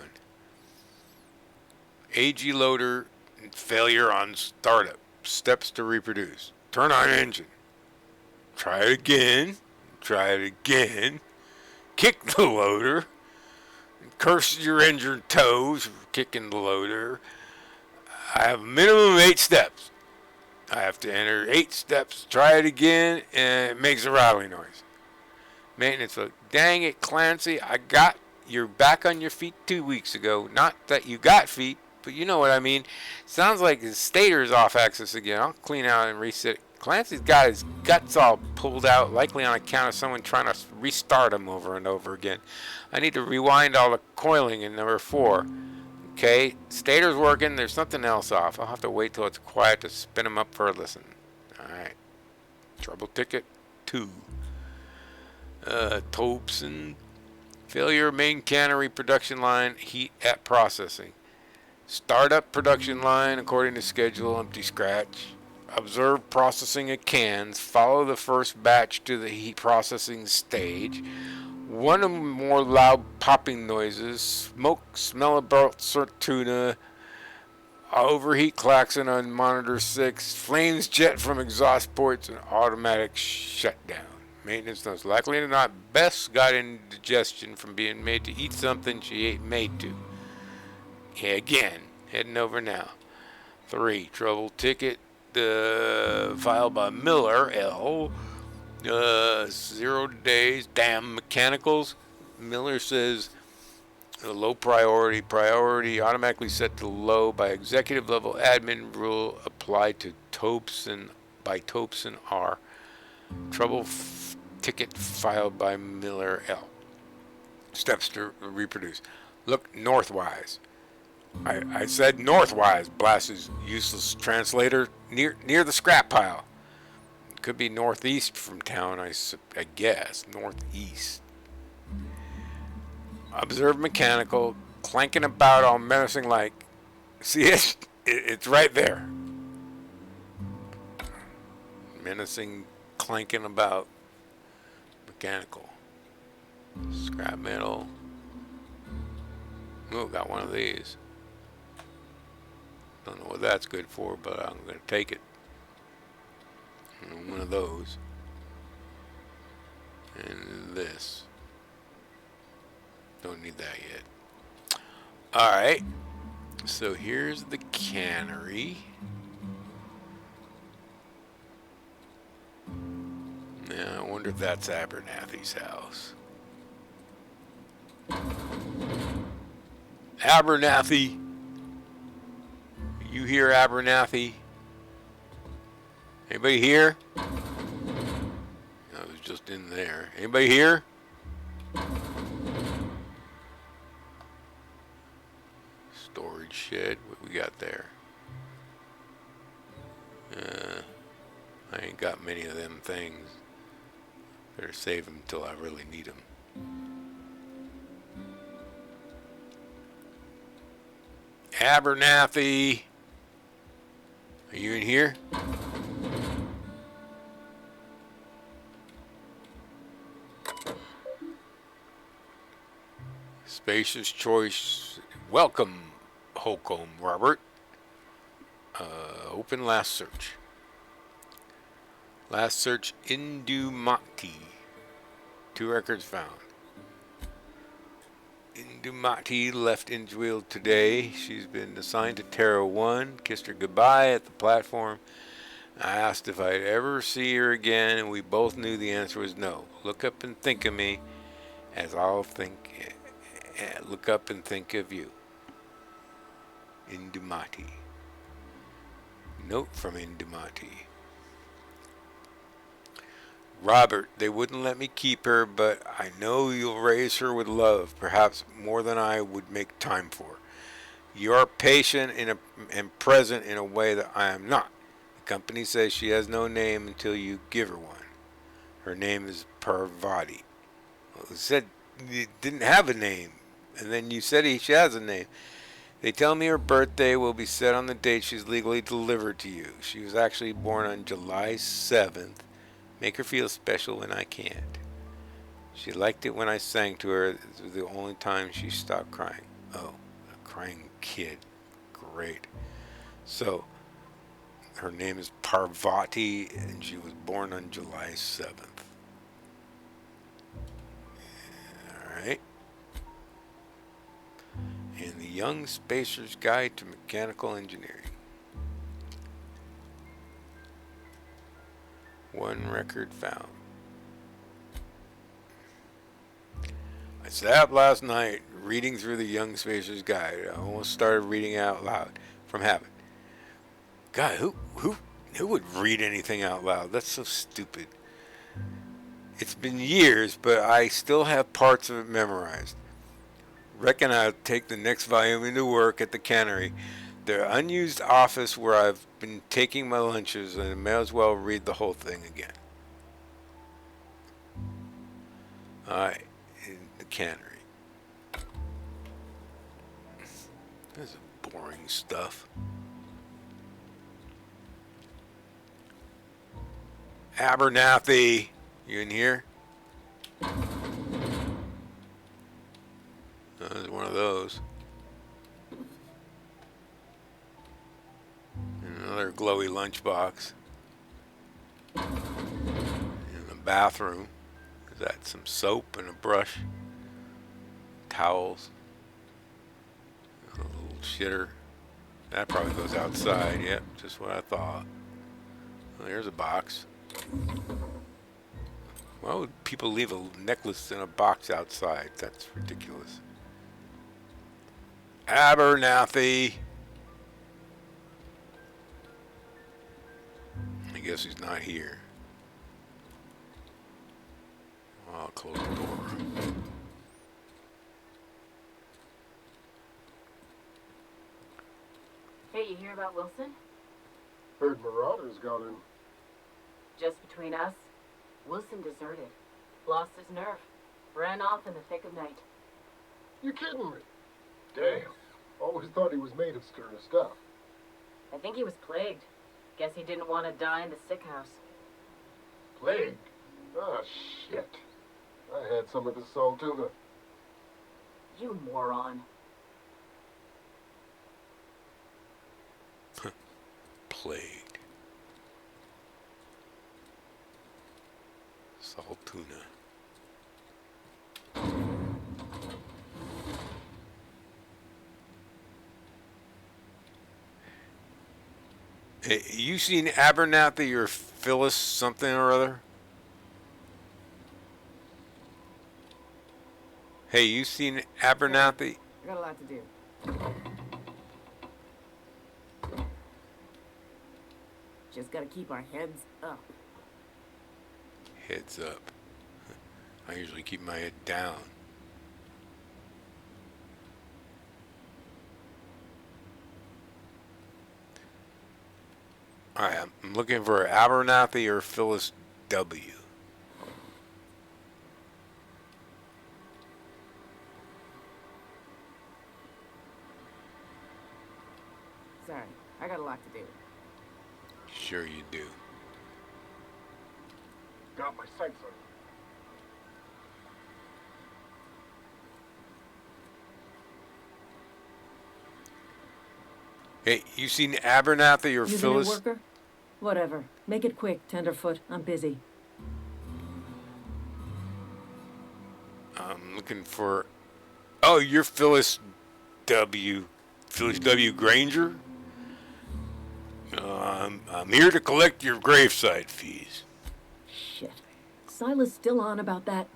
AG loader failure on startup. Steps to reproduce. Turn on engine. Try it again. Try it again. Kick the loader. Curse your injured toes for kicking the loader. I have a minimum of 8 steps. I have to enter 8 steps. Try it again, and it makes a rattling noise. Maintenance look. Dang it, Clancy. I got you're back on your feet 2 weeks ago. Not that you got feet, but you know what I mean. Sounds like his stator's off axis again. I'll clean out and reset it. Clancy's got his guts all pulled out, likely on account of someone trying to restart him over and over again. I need to rewind all the coiling in number 4. Okay, stator's working. There's something else off. I'll have to wait till it's quiet to spin him up for a listen. Alright. Trouble ticket 2. Thompson. Failure main cannery production line. Heat at processing. Startup production line according to schedule. Empty scratch. Observe processing of cans. Follow the first batch to the heat processing stage. One or more loud popping noises. Smoke, smell about tuna. Overheat klaxon on monitor 6. Flames jet from exhaust ports and automatic shutdown. Maintenance notes. Likely or not, Bess got indigestion from being made to eat something she ain't made to. Yeah, again, heading over now. 3. Trouble ticket. Filed by Miller L. 0 days. Damn mechanicals. Miller says low priority. Priority automatically set to low by executive level admin rule applied to Thompson by Thompson R. Trouble ticket filed by Miller L. Steps to reproduce. Look northwise. I said northwise. Blast his useless translator near the scrap pile. Could be northeast from town, I guess. Northeast. Observe mechanical, clanking about all menacing like. See it? It's right there. Menacing, clanking about. Mechanical. Scrap metal. Oh, got one of these. Don't know what that's good for, but I'm going to take it. And one of those. And this. Don't need that yet. Alright. So here's the cannery. Now, I wonder if that's Abernathy's house. Abernathy! You hear Abernathy? Anybody here? I was just in there. Anybody here? Storage shed. What we got there? I ain't got many of them things. Better save them till I really need them. Abernathy! Are you in here? Spacious choice. Welcome, Holcomb Robert. Open last search. Last search, Indumati. 2 records found. Indumati left Indwheel today. She's been assigned to Terra 1. Kissed her goodbye at the platform. I asked if I'd ever see her again, and we both knew the answer was no. Look up and think of me, as I'll think. Look up and think of you. Indumati. Note from Indumati. Robert, they wouldn't let me keep her, but I know you'll raise her with love, perhaps more than I would make time for. You are patient and present in a way that I am not. The company says she has no name until you give her one. Her name is Parvati. Well, it said it didn't have a name, and then you said she has a name. They tell me her birthday will be set on the date she's legally delivered to you. She was actually born on July 7th. Make her feel special when I can't. She liked it when I sang to her. It was the only time she stopped crying. Oh, a crying kid. Great. So, her name is Parvati, and she was born on July 7th. Alright. And the Young Spacer's Guide to Mechanical Engineering. 1 record found. I sat up last night reading through the Young Spacer's Guide. I almost started reading out loud from habit. God, who would read anything out loud? That's so stupid. It's been years, but I still have parts of it memorized. Reckon I'll take the next volume into work at the cannery, the unused office where I've been taking my lunches, and I may as well read the whole thing again. Alright, in the cannery. This is boring stuff. Abernathy, you in here? There's one of those. Another glowy lunchbox. In the bathroom. Is that some soap and a brush? Towels. A little shitter. That probably goes outside. Yep, just what I thought. Well, there's a box. Why would people leave a necklace in a box outside? That's ridiculous. Abernathy. I guess he's not here. I'll close the door. Hey, you hear about Wilson? Heard Marauders got him. Just between us, Wilson deserted. Lost his nerve. Ran off in the thick of night. You're kidding me. Damn. Always thought he was made of sterner stuff. I think he was plagued. Guess he didn't want to die in the sick house. Plague? Ah, shit. I had some of the salt tuna. You moron. Plagued. Salt tuna. Hey, you seen Abernathy or Phyllis something or other? Hey, you seen Abernathy? I got a lot to do. Just gotta keep our heads up. Heads up. I usually keep my head down. Alright, I'm looking for Abernathy or Phyllis W. Sorry, I got a lot to do. Sure you do. Got my sights on you. Hey, you seen Abernathy or You the new Phyllis? worker? Whatever. Make it quick, Tenderfoot. I'm busy. I'm looking for... Oh, you're Phyllis W. Phyllis W. Granger? I'm here to collect your gravesite fees. Shit. Silas still on about that.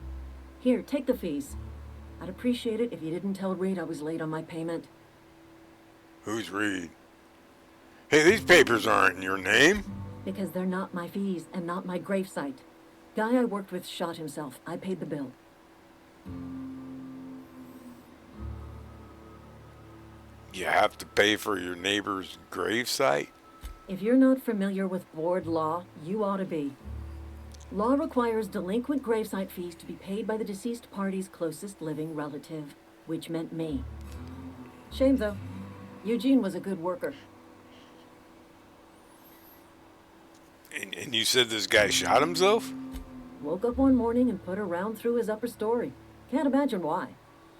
Here, take the fees. I'd appreciate it if you didn't tell Reed I was late on my payment. Who's Reed? Hey, these papers aren't in your name. Because they're not my fees and not my gravesite. Guy I worked with shot himself. I paid the bill. You have to pay for your neighbor's gravesite? If you're not familiar with board law, you ought to be. Law requires delinquent gravesite fees to be paid by the deceased party's closest living relative, which meant me. Shame, though. Eugene was a good worker. And you said this guy shot himself? Woke up one morning and put a round through his upper story. Can't imagine why.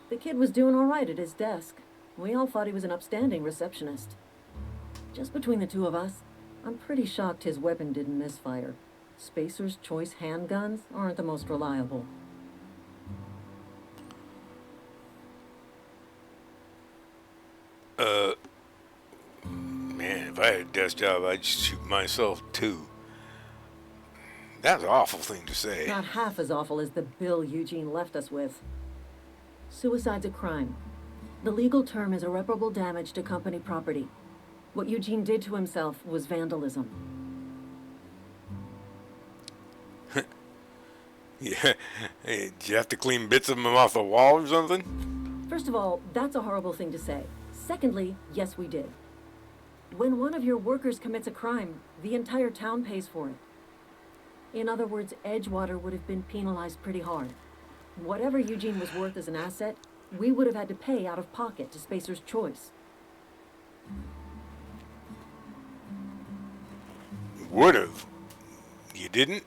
The kid was doing all right at his desk. We all thought he was an upstanding receptionist. Just between the two of us, I'm pretty shocked his weapon didn't misfire. Spacer's Choice handguns aren't the most reliable. Man, if I had a desk job, I'd shoot myself too. That's an awful thing to say. Not half as awful as the bill Eugene left us with. Suicide's a crime. The legal term is irreparable damage to company property. What Eugene did to himself was vandalism. Yeah. Hey, did you have to clean bits of him off the wall or something? First of all, that's a horrible thing to say. Secondly, yes, we did. When one of your workers commits a crime, the entire town pays for it. In other words, Edgewater would have been penalized pretty hard. Whatever Eugene was worth as an asset, we would have had to pay out of pocket to Spacer's Choice. Would have. You didn't?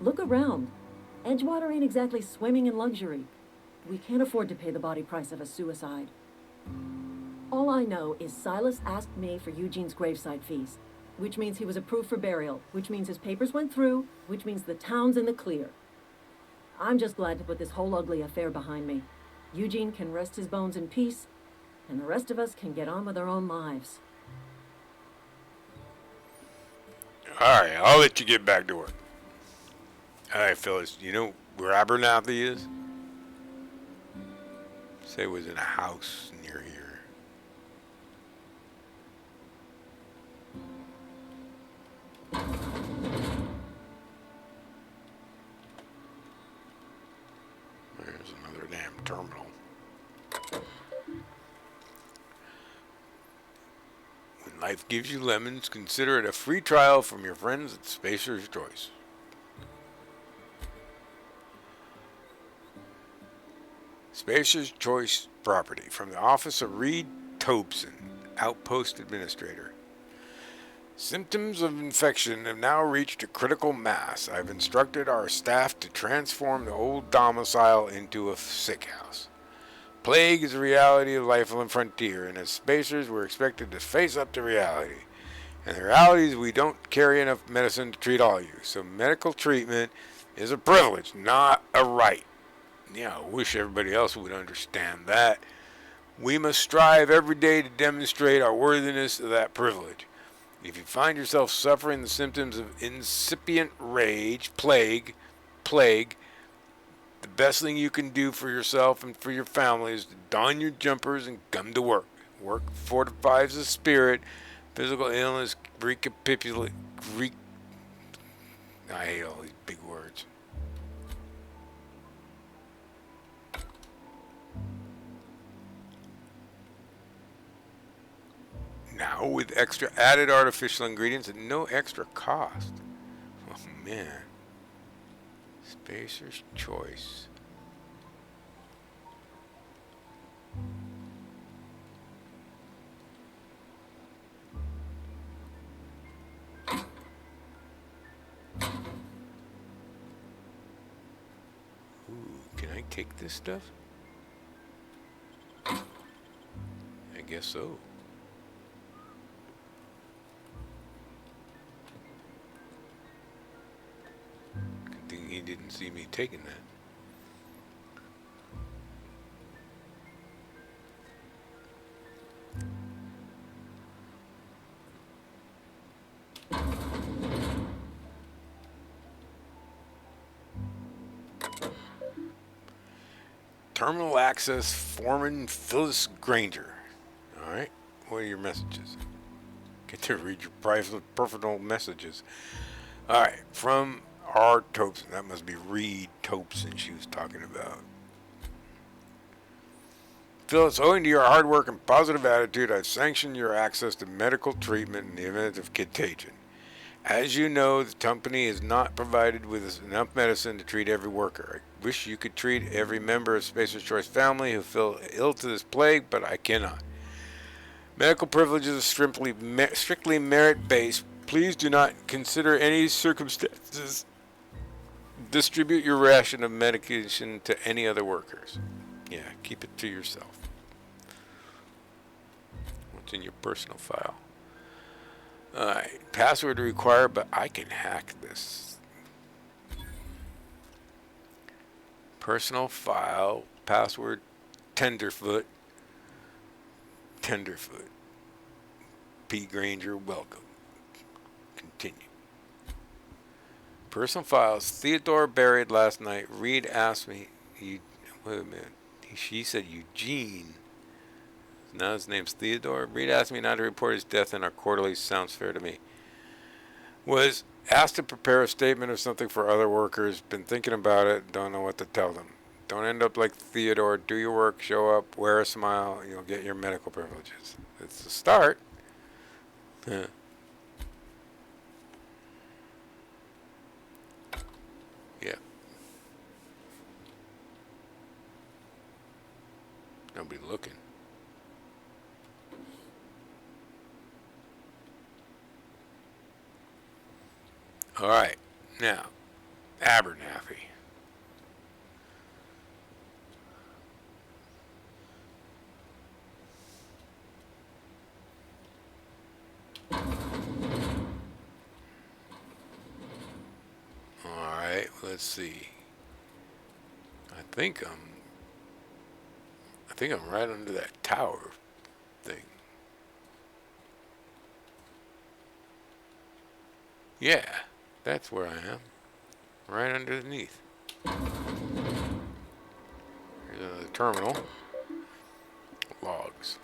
Look around. Edgewater ain't exactly swimming in luxury. We can't afford to pay the body price of a suicide. All I know is Silas asked me for Eugene's gravesite fees, which means he was approved for burial, which means his papers went through, which means the town's in the clear. I'm just glad to put this whole ugly affair behind me. Eugene can rest his bones in peace, and the rest of us can get on with our own lives. Alright, I'll let you get back to work. Alright, Phyllis, you know where Abernathy is? Say it was in a house near here. There's another damn terminal. When life gives you lemons, consider it a free trial from your friends at Spacer's Choice. Spacer's Choice Property from the office of Reed Tobeson, Outpost Administrator. Symptoms of infection have now reached a critical mass. I've instructed our staff to transform the old domicile into a sick house. Plague is a reality of life on the frontier, and as spacers, we're expected to face up to reality. And the reality is we don't carry enough medicine to treat all you, so medical treatment is a privilege, not a right. Yeah, I wish everybody else would understand that. We must strive every day to demonstrate our worthiness of that privilege. If you find yourself suffering the symptoms of incipient rage, plague, the best thing you can do for yourself and for your family is to don your jumpers and come to work. Work fortifies the spirit. Physical illness recapitulate. I hate all these big words. Now with extra added artificial ingredients at no extra cost. Oh man. Spacer's choice. Ooh, can I take this stuff? I guess so. Good thing he didn't see me taking that. Terminal access, Foreman Phyllis Granger. All right, what are your messages? Get to read your private, personal messages. All right, from R. Topson. That must be Reed Topson she was talking about. Phyllis, owing to your hard work and positive attitude, I've sanctioned your access to medical treatment in the event of contagion. As you know, the company is not provided with enough medicine to treat every worker. I wish you could treat every member of Spacer's Choice family who fell ill to this plague, but I cannot. Medical privileges are strictly merit-based. Please do not consider any circumstances. Distribute your ration of medication to any other workers. Yeah, keep it to yourself. What's in your personal file? Alright, password required, but I can hack this. Personal file, password, Tenderfoot. P. Granger, welcome. Continue. Personal files, Theodore buried last night. Reed asked me, wait a minute, she said Eugene. Now his name's Theodore. Reed asked me not to report his death in our quarterly. Sounds fair to me. Was asked to prepare a statement or something for other workers. Been thinking about it. Don't know what to tell them. Don't end up like Theodore. Do your work. Show up. Wear a smile. You'll get your medical privileges. It's a start. Yeah. Yeah. Nobody looking. All right, now, Abernathy. All right, let's see. I think I'm right under that tower thing. Yeah. That's where I am. Right underneath. Here's another terminal. Logs.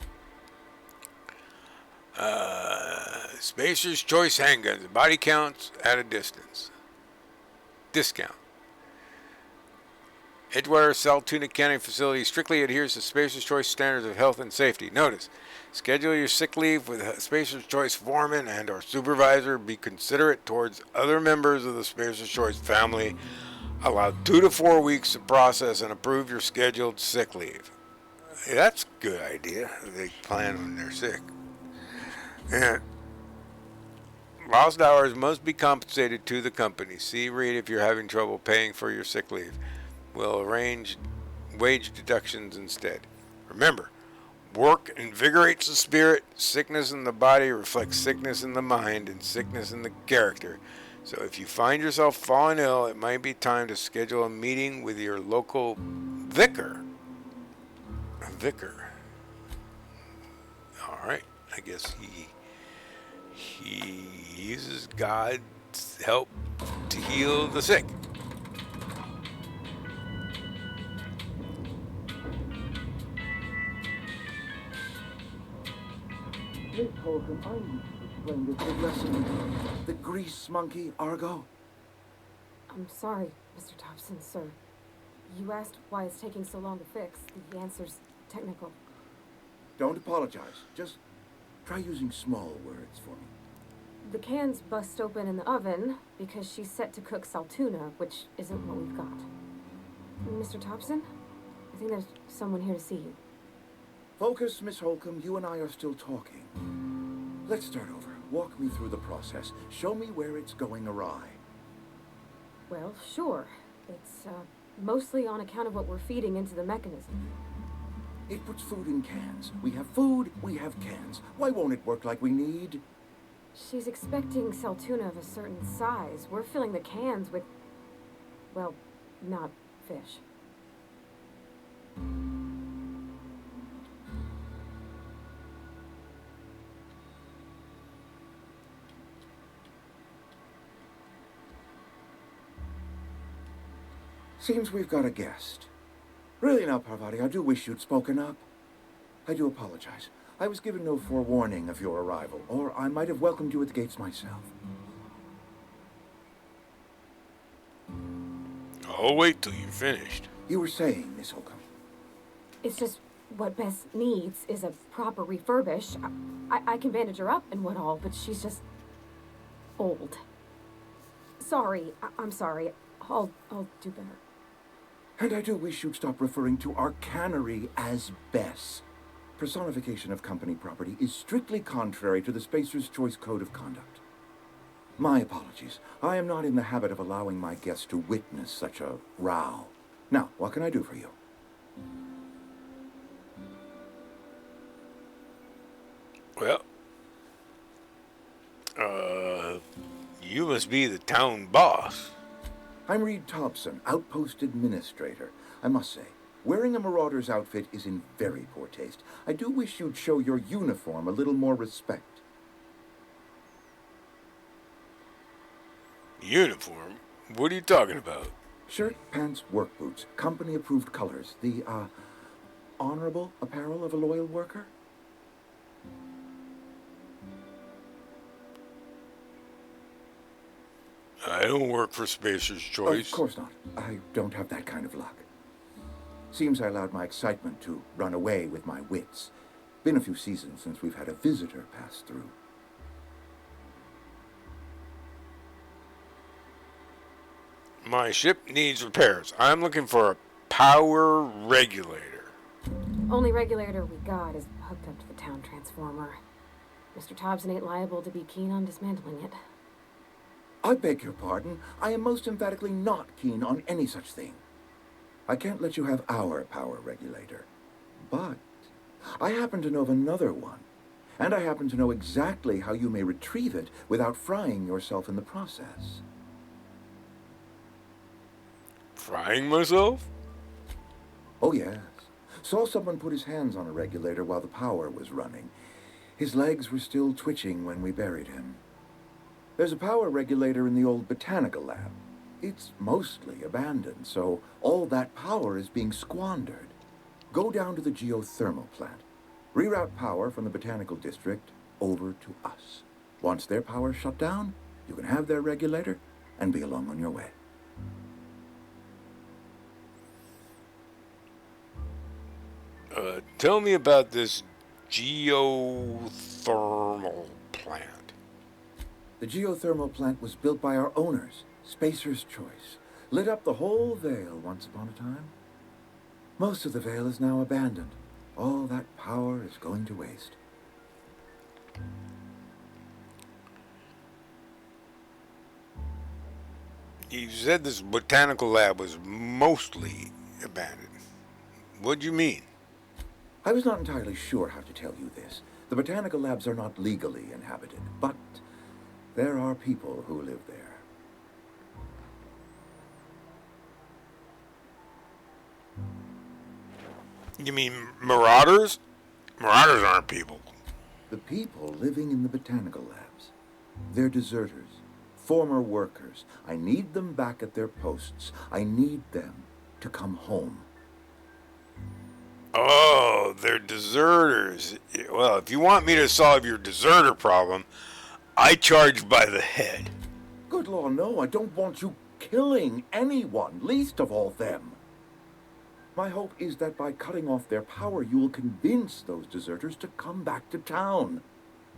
Spacer's Choice handguns. Body counts at a distance. Discount. Edgewater Saltuna County facility strictly adheres to Spacer's Choice standards of health and safety. Notice, schedule your sick leave with Spacer's Choice foreman and or supervisor. Be considerate towards other members of the Spacer's Choice family. Allow 2 to 4 weeks to process and approve your scheduled sick leave. Hey, that's a good idea. They plan when they're sick. And lost hours must be compensated to the company. See Reed if you're having trouble paying for your sick leave. We'll arrange wage deductions instead. Remember, work invigorates the spirit. Sickness in the body reflects sickness in the mind and sickness in the character. So if you find yourself falling ill, it might be time to schedule a meeting with your local vicar. A vicar. I guess he uses God's help to heal the sick. Miss Holcomb, I need to explain this big lesson. The grease monkey, Argo? I'm sorry, Mr. Thompson, sir. You asked why it's taking so long to fix. The answer's technical. Don't apologize. Just try using small words for me. The cans bust open in the oven because she's set to cook saltuna, which isn't what we've got. Mr. Thompson, I think there's someone here to see you. Focus, Miss Holcomb. You and I are still talking. Let's start over. Walk me through the process. Show me where it's going awry. Well, sure. It's, mostly on account of what we're feeding into the mechanism. It puts food in cans. We have food, we have cans. Why won't it work like we need? She's expecting saltuna of a certain size. We're filling the cans with, well, not fish. Seems we've got a guest. Really now, Parvati, I do wish you'd spoken up. I do apologize. I was given no forewarning of your arrival, or I might have welcomed you at the gates myself. I'll wait till you're finished. You were saying, Miss Holcomb. It's just what Bess needs is a proper refurbish. I can bandage her up and what all, but she's just old. Sorry, I'm sorry. I'll do better. And I do wish you'd stop referring to our cannery as Bess. Personification of company property is strictly contrary to the Spacer's Choice Code of Conduct. My apologies. I am not in the habit of allowing my guests to witness such a row. Now, what can I do for you? Well, you must be the town boss. I'm Reed Thompson, Outpost Administrator. I must say, wearing a marauder's outfit is in very poor taste. I do wish you'd show your uniform a little more respect. Uniform? What are you talking about? Shirt, pants, work boots, company-approved colors. The, honorable apparel of a loyal worker? I don't work for Spacer's Choice. Of course not. I don't have that kind of luck. Seems I allowed my excitement to run away with my wits. Been a few seasons since we've had a visitor pass through. My ship needs repairs. I'm looking for a power regulator. Only regulator we got is hooked up to the town transformer. Mr. Thompson ain't liable to be keen on dismantling it. I beg your pardon. I am most emphatically not keen on any such thing. I can't let you have our power regulator. But I happen to know of another one. And I happen to know exactly how you may retrieve it without frying yourself in the process. Frying myself? Oh, yes. Saw someone put his hands on a regulator while the power was running. His legs were still twitching when we buried him. There's a power regulator in the old botanical lab. It's mostly abandoned, so all that power is being squandered. Go down to the geothermal plant. Reroute power from the botanical district over to us. Once their power's shut down, you can have their regulator and be along on your way. Tell me about this geothermal plant. The geothermal plant was built by our owners, Spacer's Choice. Lit up the whole Vale once upon a time. Most of the Vale is now abandoned. All that power is going to waste. You said this botanical lab was mostly abandoned. What do you mean? I was not entirely sure how to tell you this. The botanical labs are not legally inhabited, but there are people who live there. You mean marauders? Marauders aren't people. The people living in the botanical labs. They're deserters, former workers. I need them back at their posts. I need them to come home. Oh, they're deserters. Well, if you want me to solve your deserter problem, I charge by the head. Good Lord, no, I don't want you killing anyone, least of all them. My hope is that by cutting off their power, you will convince those deserters to come back to town.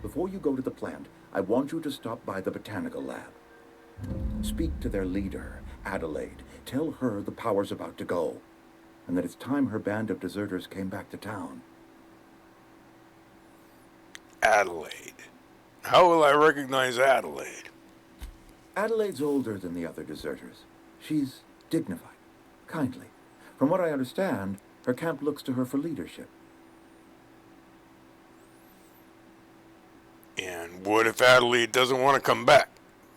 Before you go to the plant, I want you to stop by the botanical lab. Speak to their leader, Adelaide. Tell her the power's about to go, and that it's time her band of deserters came back to town. Adelaide. How will I recognize Adelaide? Adelaide's older than the other deserters. She's dignified, kindly. From what I understand, her camp looks to her for leadership. And what if Adelaide doesn't want to come back?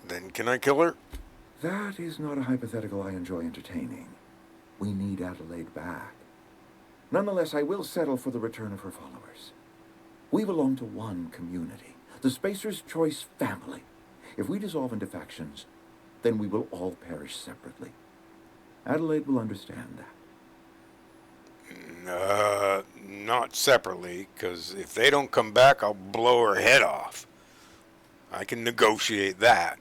Then can I kill her? That is not a hypothetical I enjoy entertaining. We need Adelaide back. Nonetheless, I will settle for the return of her followers. We belong to one community, the Spacer's Choice family. If we dissolve into factions, then we will all perish separately. Adelaide will understand that. Not separately, because if they don't come back, I'll blow her head off. I can negotiate that.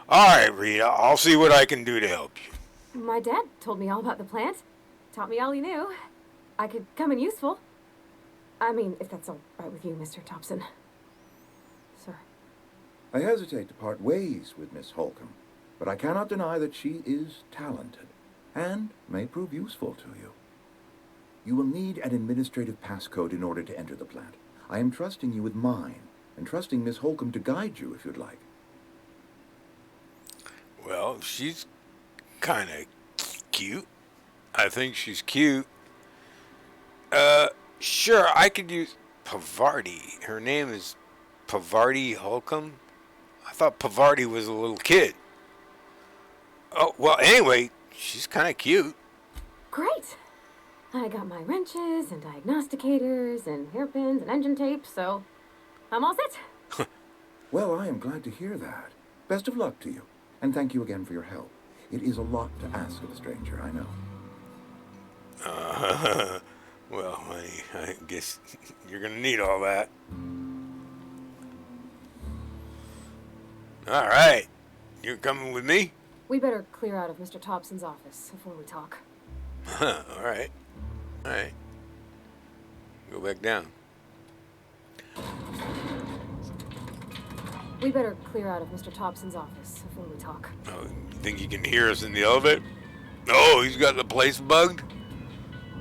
All right, Rita, I'll see what I can do to help you. My dad told me all about the plant. Taught me all he knew. I could come in useful. I mean, if that's all right with you, Mr. Thompson. Sir. I hesitate to part ways with Miss Holcomb, but I cannot deny that she is talented and may prove useful to you. You will need an administrative passcode in order to enter the plant. I am trusting you with mine, and trusting Miss Holcomb to guide you if you'd like. Well, she's kind of cute. I think she's cute. Sure, I could use Pavardi. Her name is Pavardi Holcomb. I thought Pavardi was a little kid. Oh, well, anyway, she's kind of cute. Great. I got my wrenches and diagnosticators and hairpins and engine tape, so I'm all set. Well, I am glad to hear that. Best of luck to you, and thank you again for your help. It is a lot to ask of a stranger, I know. Well, honey, I guess you're going to need all that. All right. You're coming with me? We better clear out of Mr. Thompson's office before we talk. All right. All right. Go back down. We better clear out of Mr. Thompson's office before we talk. Oh, you think you can hear us in the elevator? Oh, he's got the place bugged?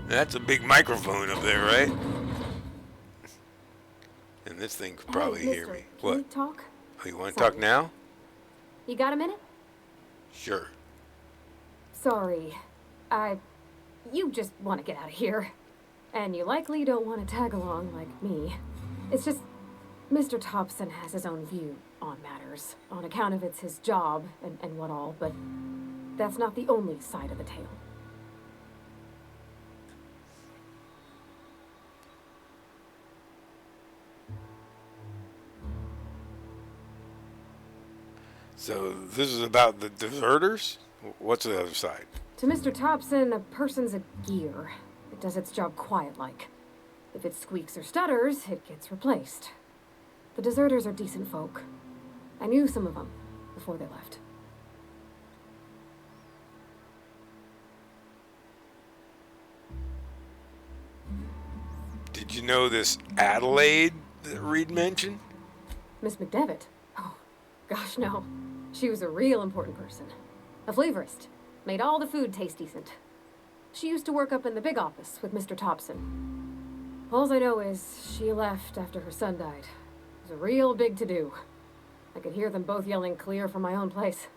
That's a big microphone up there, right? And this thing could probably hear me. Can we talk? Oh, you want to talk now? You got a minute? Sure. Sorry. You just want to get out of here. And you likely don't want to tag along like me. It's just, Mr. Thompson has his own view on matters, on account of it's his job and what all, but that's not the only side of the tale. So this is about the deserters? What's the other side? To Mr. Thompson, a person's a gear. It does its job quiet-like. If it squeaks or stutters, it gets replaced. The deserters are decent folk. I knew some of them before they left. Did you know this Adelaide that Reed mentioned? Miss McDevitt? Oh, gosh, no. She was a real important person. A flavorist. Made all the food taste decent. She used to work up in the big office with Mr. Thompson. All I know is she left after her son died. It was a real big to-do. I could hear them both yelling clear from my own place.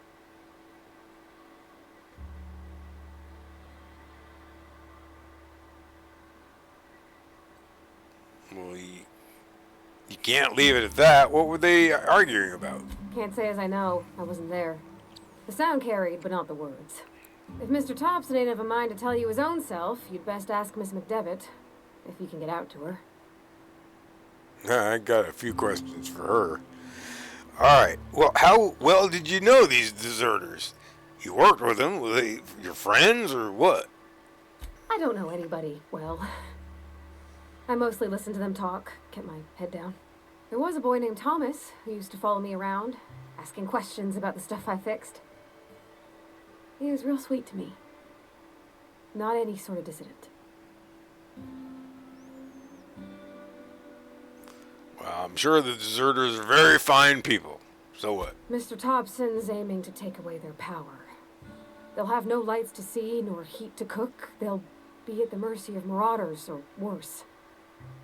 Well, you can't leave it at that. What were they arguing about? Can't say as I know. I wasn't there. The sound carried, but not the words. If Mr. Thompson ain't of a mind to tell you his own self, you'd best ask Miss McDevitt, if you can get out to her. I got a few questions for her. All right. Well, how well did you know these deserters? You worked with them? Were they your friends or what? I don't know anybody well. I mostly listen to them talk, kept my head down. There was a boy named Thomas who used to follow me around, asking questions about the stuff I fixed. He was real sweet to me. Not any sort of dissident. Well, I'm sure the deserters are very fine people. So what? Mr. Thompson's aiming to take away their power. They'll have no lights to see, nor heat to cook. They'll be at the mercy of marauders, or worse.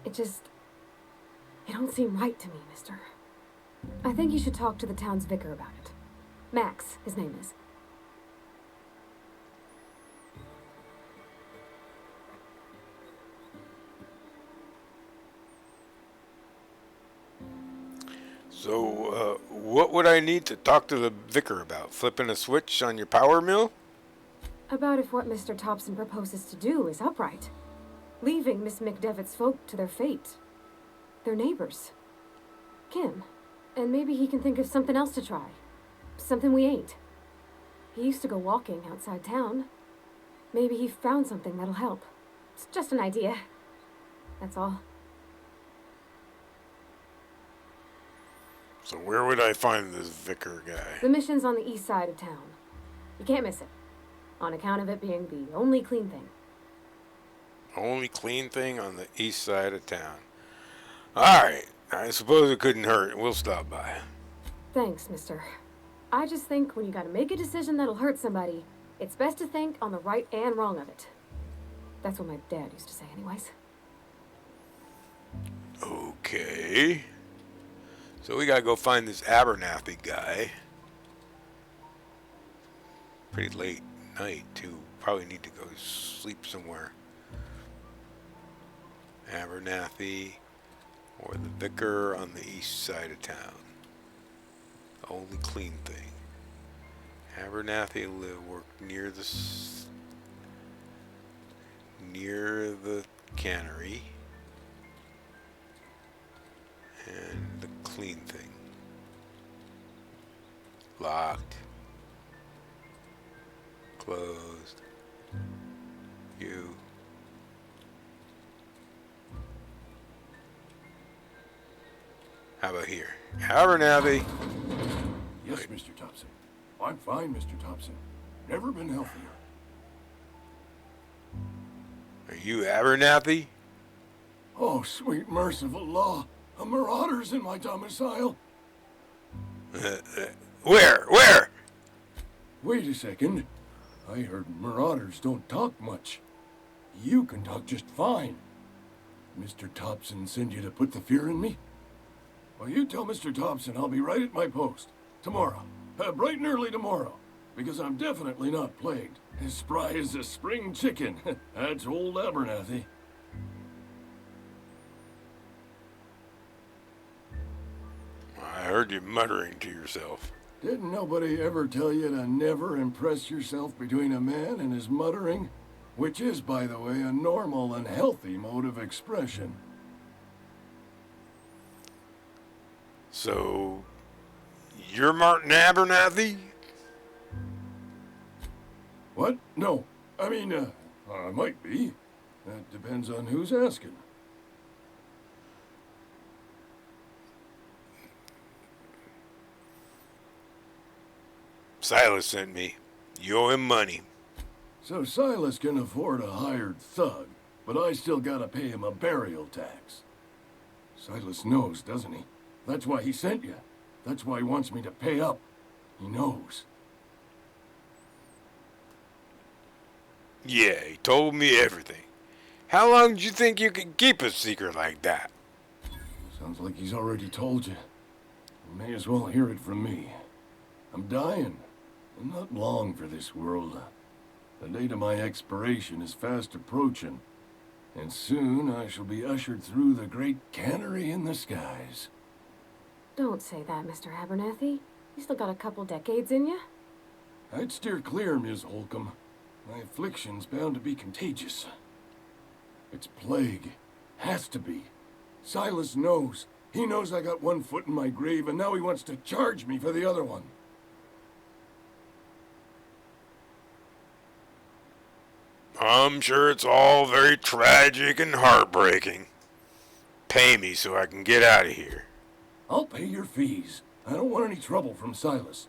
It don't seem right to me, mister. I think you should talk to the town's vicar about it. Max, his name is. So, what would I need to talk to the vicar about? Flipping a switch on your power mill? About if what Mr. Thompson proposes to do is upright. Leaving Miss McDevitt's folk to their fate. Their neighbors. Kin. And maybe he can think of something else to try. Something we ain't. He used to go walking outside town. Maybe he found something that'll help. It's just an idea. That's all. So where would I find this vicar guy? The mission's on the east side of town. You can't miss it. On account of it being the only clean thing. Only clean thing on the east side of town. Alright, I suppose it couldn't hurt. We'll stop by. Thanks, mister. I just think when you gotta make a decision that'll hurt somebody, it's best to think on the right and wrong of it. That's what my dad used to say anyways. Okay. So we gotta go find this Abernathy guy. Pretty late night, too. Probably need to go sleep somewhere. Abernathy or the vicar on the east side of town. The only clean thing. Abernathy worked near the cannery. And the clean thing. Locked. Closed. You. How about here? Abernathy. Yes, Mr. Thompson. I'm fine, Mr. Thompson. Never been healthier. Are you Abernathy? Oh, sweet merciful law. A marauder's in my domicile. Where? Where? Wait a second. I heard marauders don't talk much. You can talk just fine. Mr. Thompson send you to put the fear in me? Well, you tell Mr. Thompson I'll be right at my post. Tomorrow. Bright and early tomorrow. Because I'm definitely not plagued. As spry as a spring chicken. That's old Abernathy. I heard you muttering to yourself. Didn't nobody ever tell you to never impress yourself between a man and his muttering? Which is, by the way, a normal and healthy mode of expression. So, you're Martin Abernathy? What? No. I mean, I might be. That depends on who's asking. Silas sent me. You owe him money. So Silas can afford a hired thug, but I still gotta pay him a burial tax. Silas knows, doesn't he? That's why he sent you. That's why he wants me to pay up. He knows. Yeah, he told me everything. How long do you think you can keep a secret like that? Sounds like he's already told you. You may as well hear it from me. I'm dying. I'm not long for this world. The date of my expiration is fast approaching, and soon I shall be ushered through the great cannery in the skies. Don't say that, Mr. Abernathy. You still got a couple decades in you. I'd steer clear, Ms. Holcomb. My affliction's bound to be contagious. It's plague. Has to be. Silas knows. He knows I got one foot in my grave, and now he wants to charge me for the other one. I'm sure it's all very tragic and heartbreaking. Pay me so I can get out of here. I'll pay your fees. I don't want any trouble from Silas.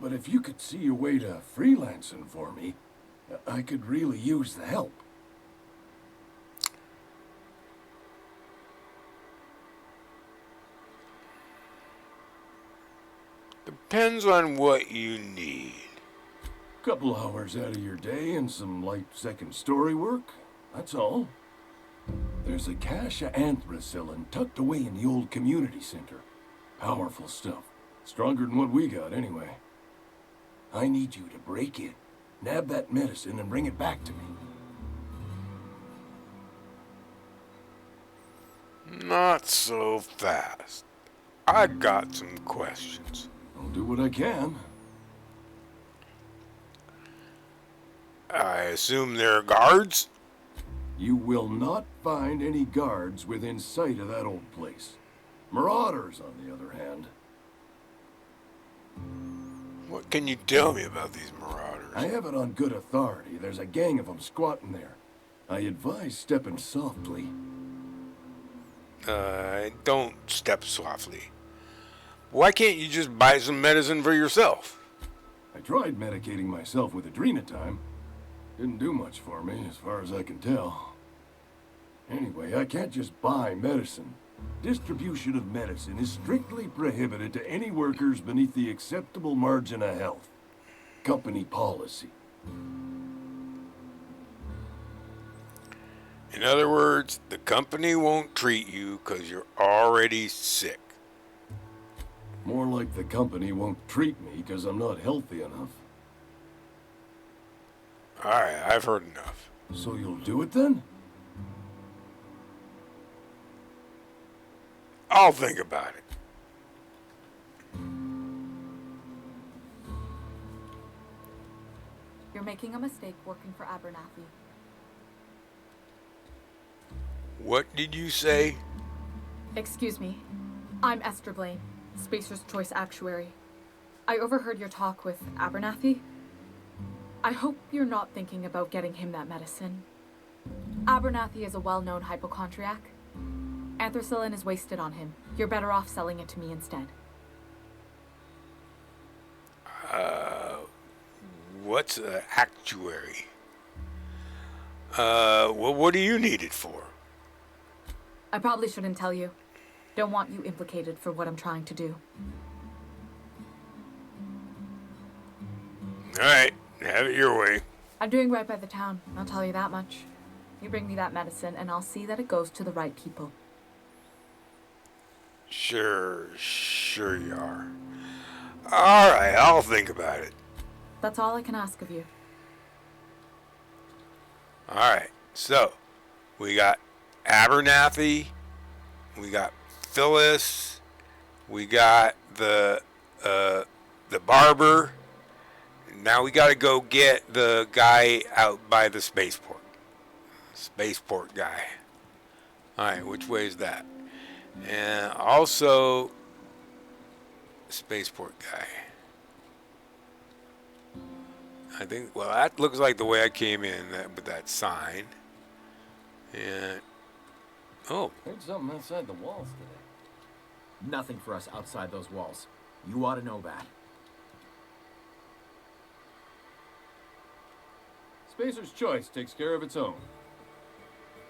But if you could see a way to freelancing for me, I could really use the help. Depends on what you need. Couple hours out of your day and some light second story work. That's all. There's a cache of anthracillin tucked away in the old community center. Powerful stuff. Stronger than what we got, anyway. I need you to break in, nab that medicine, and bring it back to me. Not so fast. I got some questions. I'll do what I can. I assume they're guards? You will not find any guards within sight of that old place. Marauders, on the other hand. What can you tell me about these marauders? I have it on good authority. There's a gang of them squatting there. I advise stepping softly. Don't step softly. Why can't you just buy some medicine for yourself? I tried medicating myself with adrenatime. Didn't do much for me, as far as I can tell. Anyway, I can't just buy medicine. Distribution of medicine is strictly prohibited to any workers beneath the acceptable margin of health. Company policy. In other words, the company won't treat you because you're already sick. More like the company won't treat me because I'm not healthy enough. Alright, I've heard enough. So you'll do it then? I'll think about it. You're making a mistake working for Abernathy. What did you say? Excuse me. I'm Esther Blaine, Spacer's Choice Actuary. I overheard your talk with Abernathy. I hope you're not thinking about getting him that medicine. Abernathy is a well-known hypochondriac. Anthracillin is wasted on him. You're better off selling it to me instead. What's an actuary? Well, what do you need it for? I probably shouldn't tell you. Don't want you implicated for what I'm trying to do. Alright, have it your way. I'm doing right by the town, I'll tell you that much. You bring me that medicine and I'll see that it goes to the right people. Sure you are. Alright, I'll think about it. That's all I can ask of you. Alright, so we got Abernathy, we got Phyllis, we got the barber. Now we gotta go get the guy out by the spaceport. Spaceport guy. Alright, which way is that? And also spaceport guy. I think, well, that looks like the way I came in with that sign. And, oh. Heard something outside the walls today. Nothing for us outside those walls. You ought to know that. Spacer's Choice takes care of its own.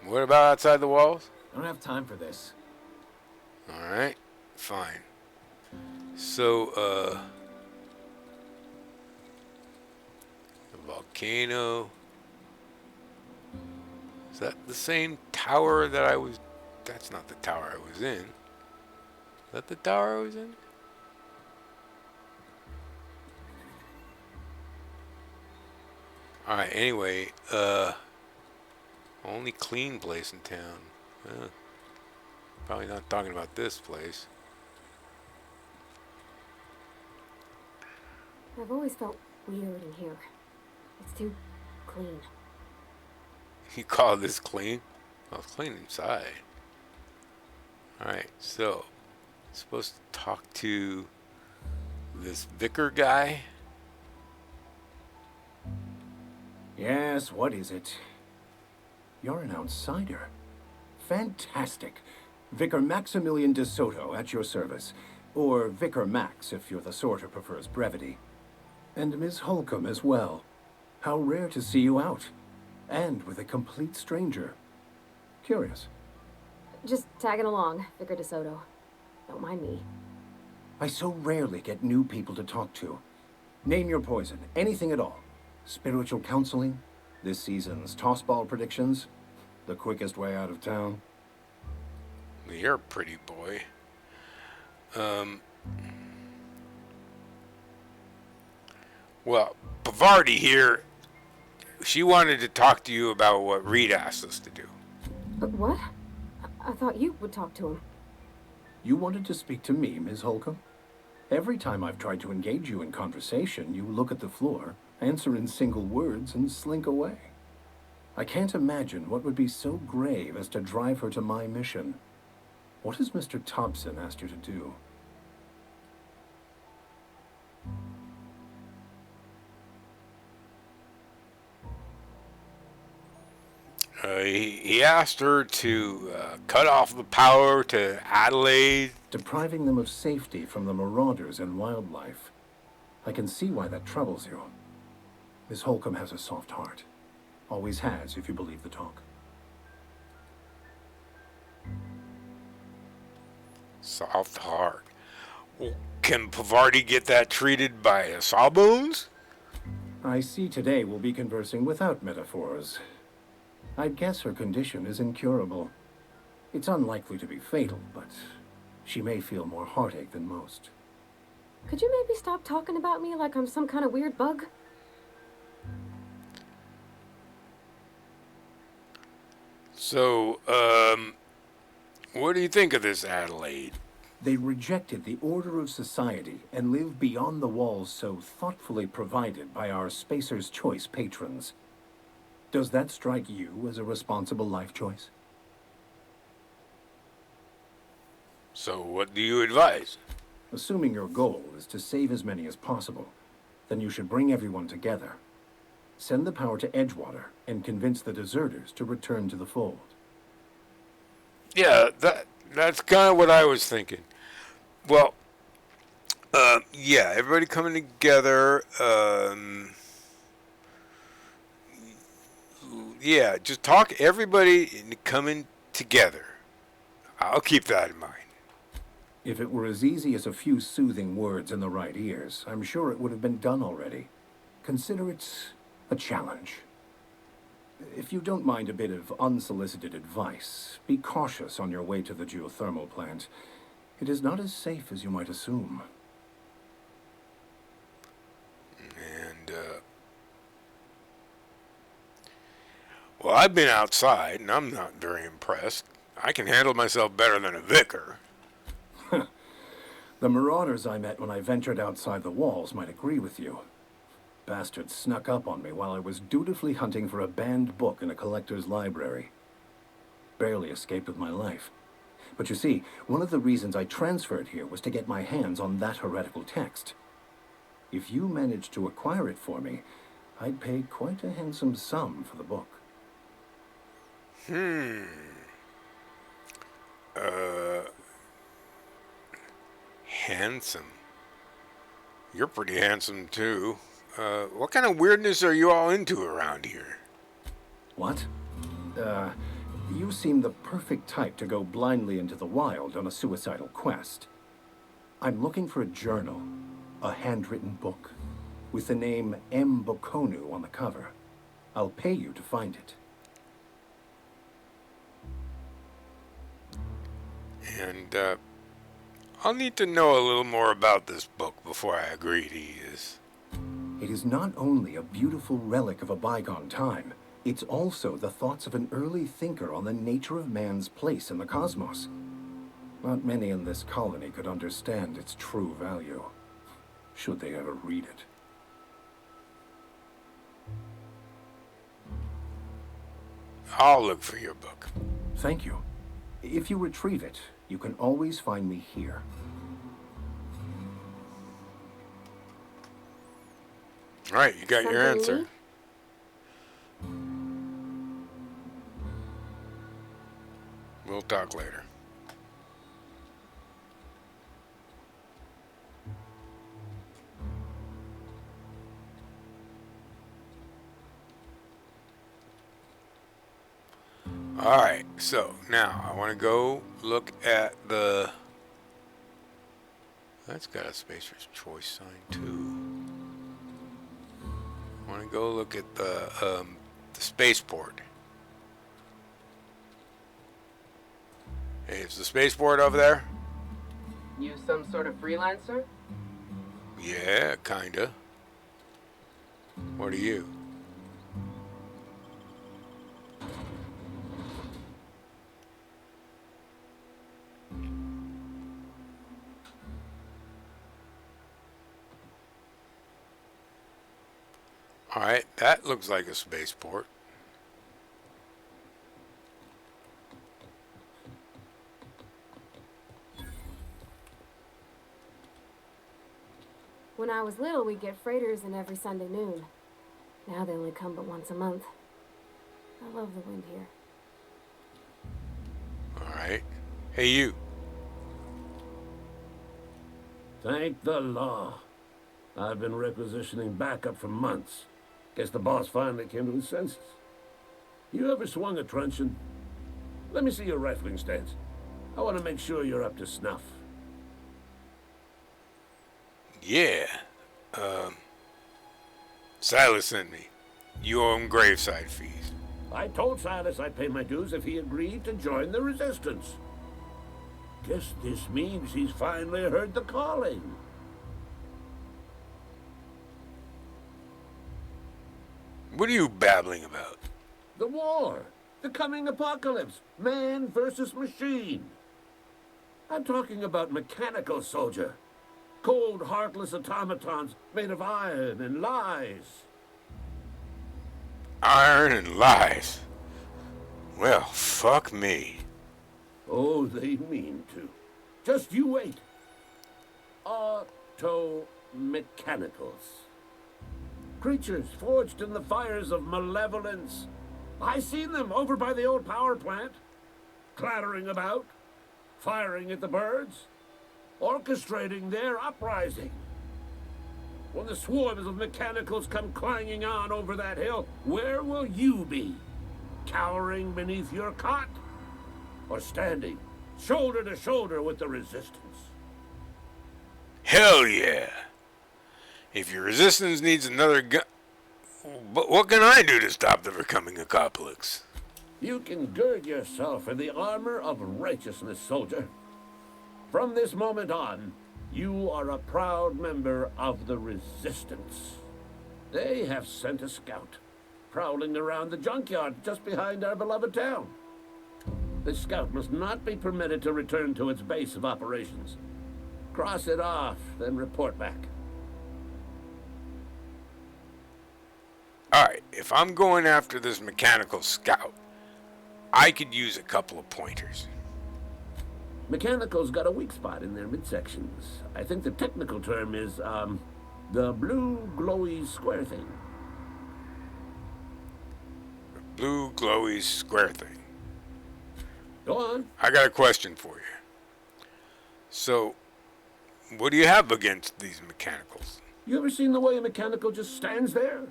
What about outside the walls? I don't have time for this. Alright, fine. So, the volcano. Is that the same tower that I was... That's not the tower I was in. Is that the tower I was in? Alright, anyway, only clean place in town. Probably not talking about this place. I've always felt weird in here. It's too clean. You call this clean? Well, it's clean inside. Alright, so supposed to talk to this vicar guy. Yes, what is it? You're an outsider. Fantastic. Vicar Maximilian de Soto at your service. Or Vicar Max, if you're the sort who prefers brevity. And Miss Holcomb as well. How rare to see you out. And with a complete stranger. Curious. Just tagging along, Vicar DeSoto. Don't mind me. I so rarely get new people to talk to. Name your poison, anything at all. Spiritual counseling, this season's tossball predictions, the quickest way out of town. You're a pretty boy. Well, Bavardi here, she wanted to talk to you about what Reed asked us to do. But what? I thought you would talk to him. You wanted to speak to me, Ms. Holcomb? Every time I've tried to engage you in conversation, you look at the floor, answer in single words, and slink away. I can't imagine what would be so grave as to drive her to my mission. What has Mr. Thompson asked you to do? He asked her to cut off the power to Adelaide. Depriving them of safety from the marauders and wildlife. I can see why that troubles you. Miss Holcomb has a soft heart. Always has, if you believe the talk. Soft heart. Well, can Pavardi get that treated by a sawbones? I see today we'll be conversing without metaphors. I'd guess her condition is incurable. It's unlikely to be fatal, but she may feel more heartache than most. Could you maybe stop talking about me like I'm some kind of weird bug? So, what do you think of this Adelaide? They rejected the order of society and live beyond the walls so thoughtfully provided by our Spacer's Choice patrons. Does that strike you as a responsible life choice? So what do you advise? Assuming your goal is to save as many as possible, then you should bring everyone together. Send the power to Edgewater and convince the deserters to return to the fold. Yeah, that's kind of what I was thinking. Well, yeah, everybody coming together. Yeah, just talk everybody into coming together. I'll keep that in mind. If it were as easy as a few soothing words in the right ears, I'm sure it would have been done already. Consider it a challenge. If you don't mind a bit of unsolicited advice, be cautious on your way to the geothermal plant. It is not as safe as you might assume. And, well, I've been outside, and I'm not very impressed. I can handle myself better than a vicar. The marauders I met when I ventured outside the walls might agree with you. Bastards snuck up on me while I was dutifully hunting for a banned book in a collector's library. Barely escaped with my life. But you see, one of the reasons I transferred here was to get my hands on that heretical text. If you managed to acquire it for me, I'd pay quite a handsome sum for the book. Handsome. You're pretty handsome, too. What kind of weirdness are you all into around here? What? You seem the perfect type to go blindly into the wild on a suicidal quest. I'm looking for a journal, a handwritten book, with the name M. Bokonu on the cover. I'll pay you to find it. And, I'll need to know a little more about this book before I agree to use. It is not only a beautiful relic of a bygone time, it's also the thoughts of an early thinker on the nature of man's place in the cosmos. Not many in this colony could understand its true value, should they ever read it. I'll look for your book. Thank you. If you retrieve it, You can always find me here. All right, you got your answer. We'll talk later. All right, so now I want to go look at the. That's got a Spacer's Choice sign too. I want to go look at the spaceport. Hey, is the spaceport over there? You some sort of freelancer? Yeah, kinda. What are you? Alright, that looks like a spaceport. When I was little, we'd get freighters in every Sunday noon. Now they only come but once a month. I love the wind here. Alright. Hey, you. Thank the law. I've been requisitioning backup for months. Guess the boss finally came to his senses. You ever swung a truncheon? Let me see your rifling stance. I want to make sure you're up to snuff. Yeah. Silas sent me. You owe him graveside fees. I told Silas I'd pay my dues if he agreed to join the resistance. Guess this means he's finally heard the calling. What are you babbling about? The war. The coming apocalypse. Man versus machine. I'm talking about mechanical soldier. Cold, heartless automatons made of iron and lies. Iron and lies. Well, fuck me. Oh, they mean to. Just you wait. Auto-mechanicals. Creatures forged in the fires of malevolence. I seen them over by the old power plant. Clattering about. Firing at the birds. Orchestrating their uprising. When the swarms of mechanicals come clanging on over that hill, where will you be? Cowering beneath your cot? Or standing shoulder to shoulder with the resistance? Hell yeah. If your resistance needs another gun... But what can I do to stop the coming apocalypse? You can gird yourself in the armor of righteousness, soldier. From this moment on, you are a proud member of the Resistance. They have sent a scout, prowling around the junkyard just behind our beloved town. The scout must not be permitted to return to its base of operations. Cross it off, then report back. Alright, if I'm going after this mechanical scout, I could use a couple of pointers. Mechanical's got a weak spot in their midsections. I think the technical term is, the blue glowy square thing. The blue glowy square thing. Go on. I got a question for you. So, what do you have against these mechanicals? You ever seen the way a mechanical just stands there?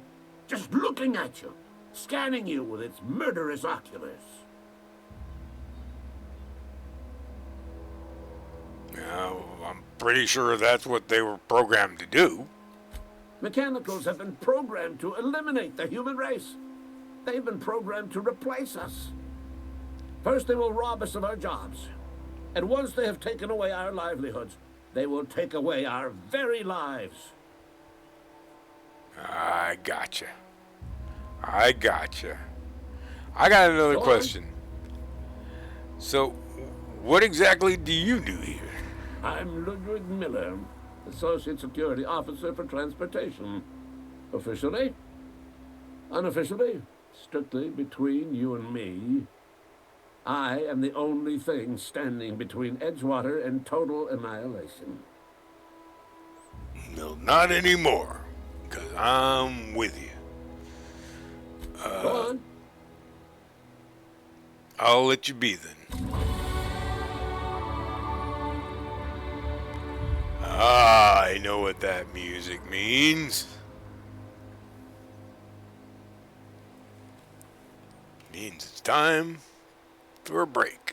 Just looking at you, scanning you with its murderous oculars. Yeah, well, I'm pretty sure that's what they were programmed to do. Mechanicals have been programmed to eliminate the human race. They've been programmed to replace us. First, they will rob us of our jobs. And once they have taken away our livelihoods, they will take away our very lives. I gotcha. I got another question. So, what exactly do you do here? I'm Ludwig Miller, Associate Security Officer for Transportation. Officially, unofficially, strictly between you and me, I am the only thing standing between Edgewater and total annihilation. No, not anymore. Because I'm with you. Go on. I'll let you be then. Ah, I know what that music means. Means it's time for a break.